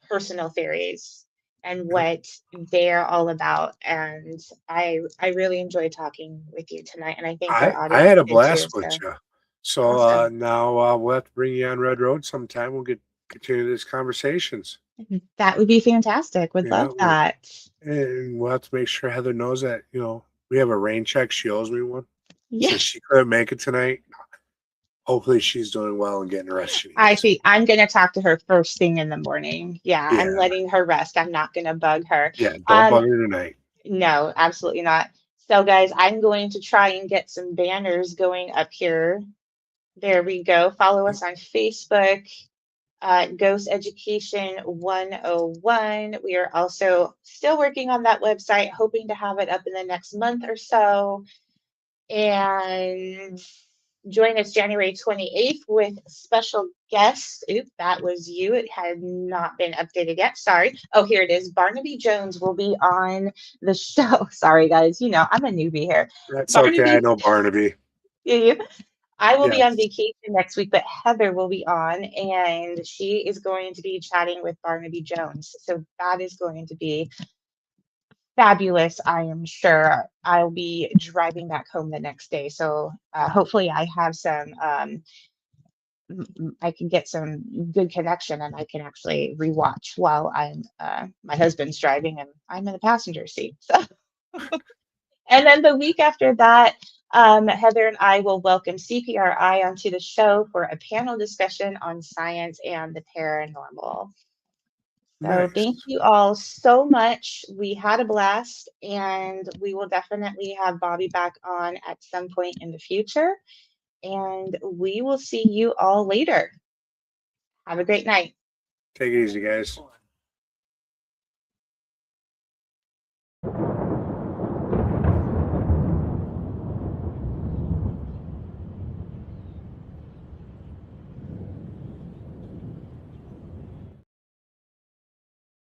personal theories and Yeah. what they're all about. And I really enjoyed talking with you tonight, and I think our I audience had a did too. blast with So you. So awesome. now we'll have to bring you on Red Road sometime. We'll get continue these conversations. That would be fantastic. Would Yeah. love that. And we'll have to make sure Heather knows that, we have a rain check. She owes me one. Since Yes. she couldn't make it tonight, hopefully she's doing well and getting the rest she I needs. see. I'm going to talk to her first thing in the morning. Yeah, I'm Yeah. letting her rest. I'm not going to bug her. Yeah. Don't Um, bug her tonight. no, absolutely not. So, guys, I'm going to try and get some banners going up here. There we go. Follow us on Facebook, Ghost Education 101. We are also still working on that website, hoping to have it up in the next month or so. And join us January 28th with special guest. Oop, that was you. It had not been updated yet. Sorry. Oh, here it is. Barnaby Jones will be on the show. Sorry, guys. I'm a newbie here. That's okay. I Barnaby, know Barnaby. you. I will be on Yes. vacation next week, but Heather will be on, and she is going to be chatting with Barnaby Jones. So that is going to be fabulous. I am sure I'll be driving back home the next day. So hopefully I have I can get some good connection and I can actually rewatch while my husband's driving and I'm in the passenger seat. So, and then the week after that, Heather and I will welcome CPRI onto the show for a panel discussion on science and the paranormal. So Nice. thank you all so much. We had a blast, and we will definitely have Bobbie back on at some point in the future. And we will see you all later. Have a great night. Take it easy, guys.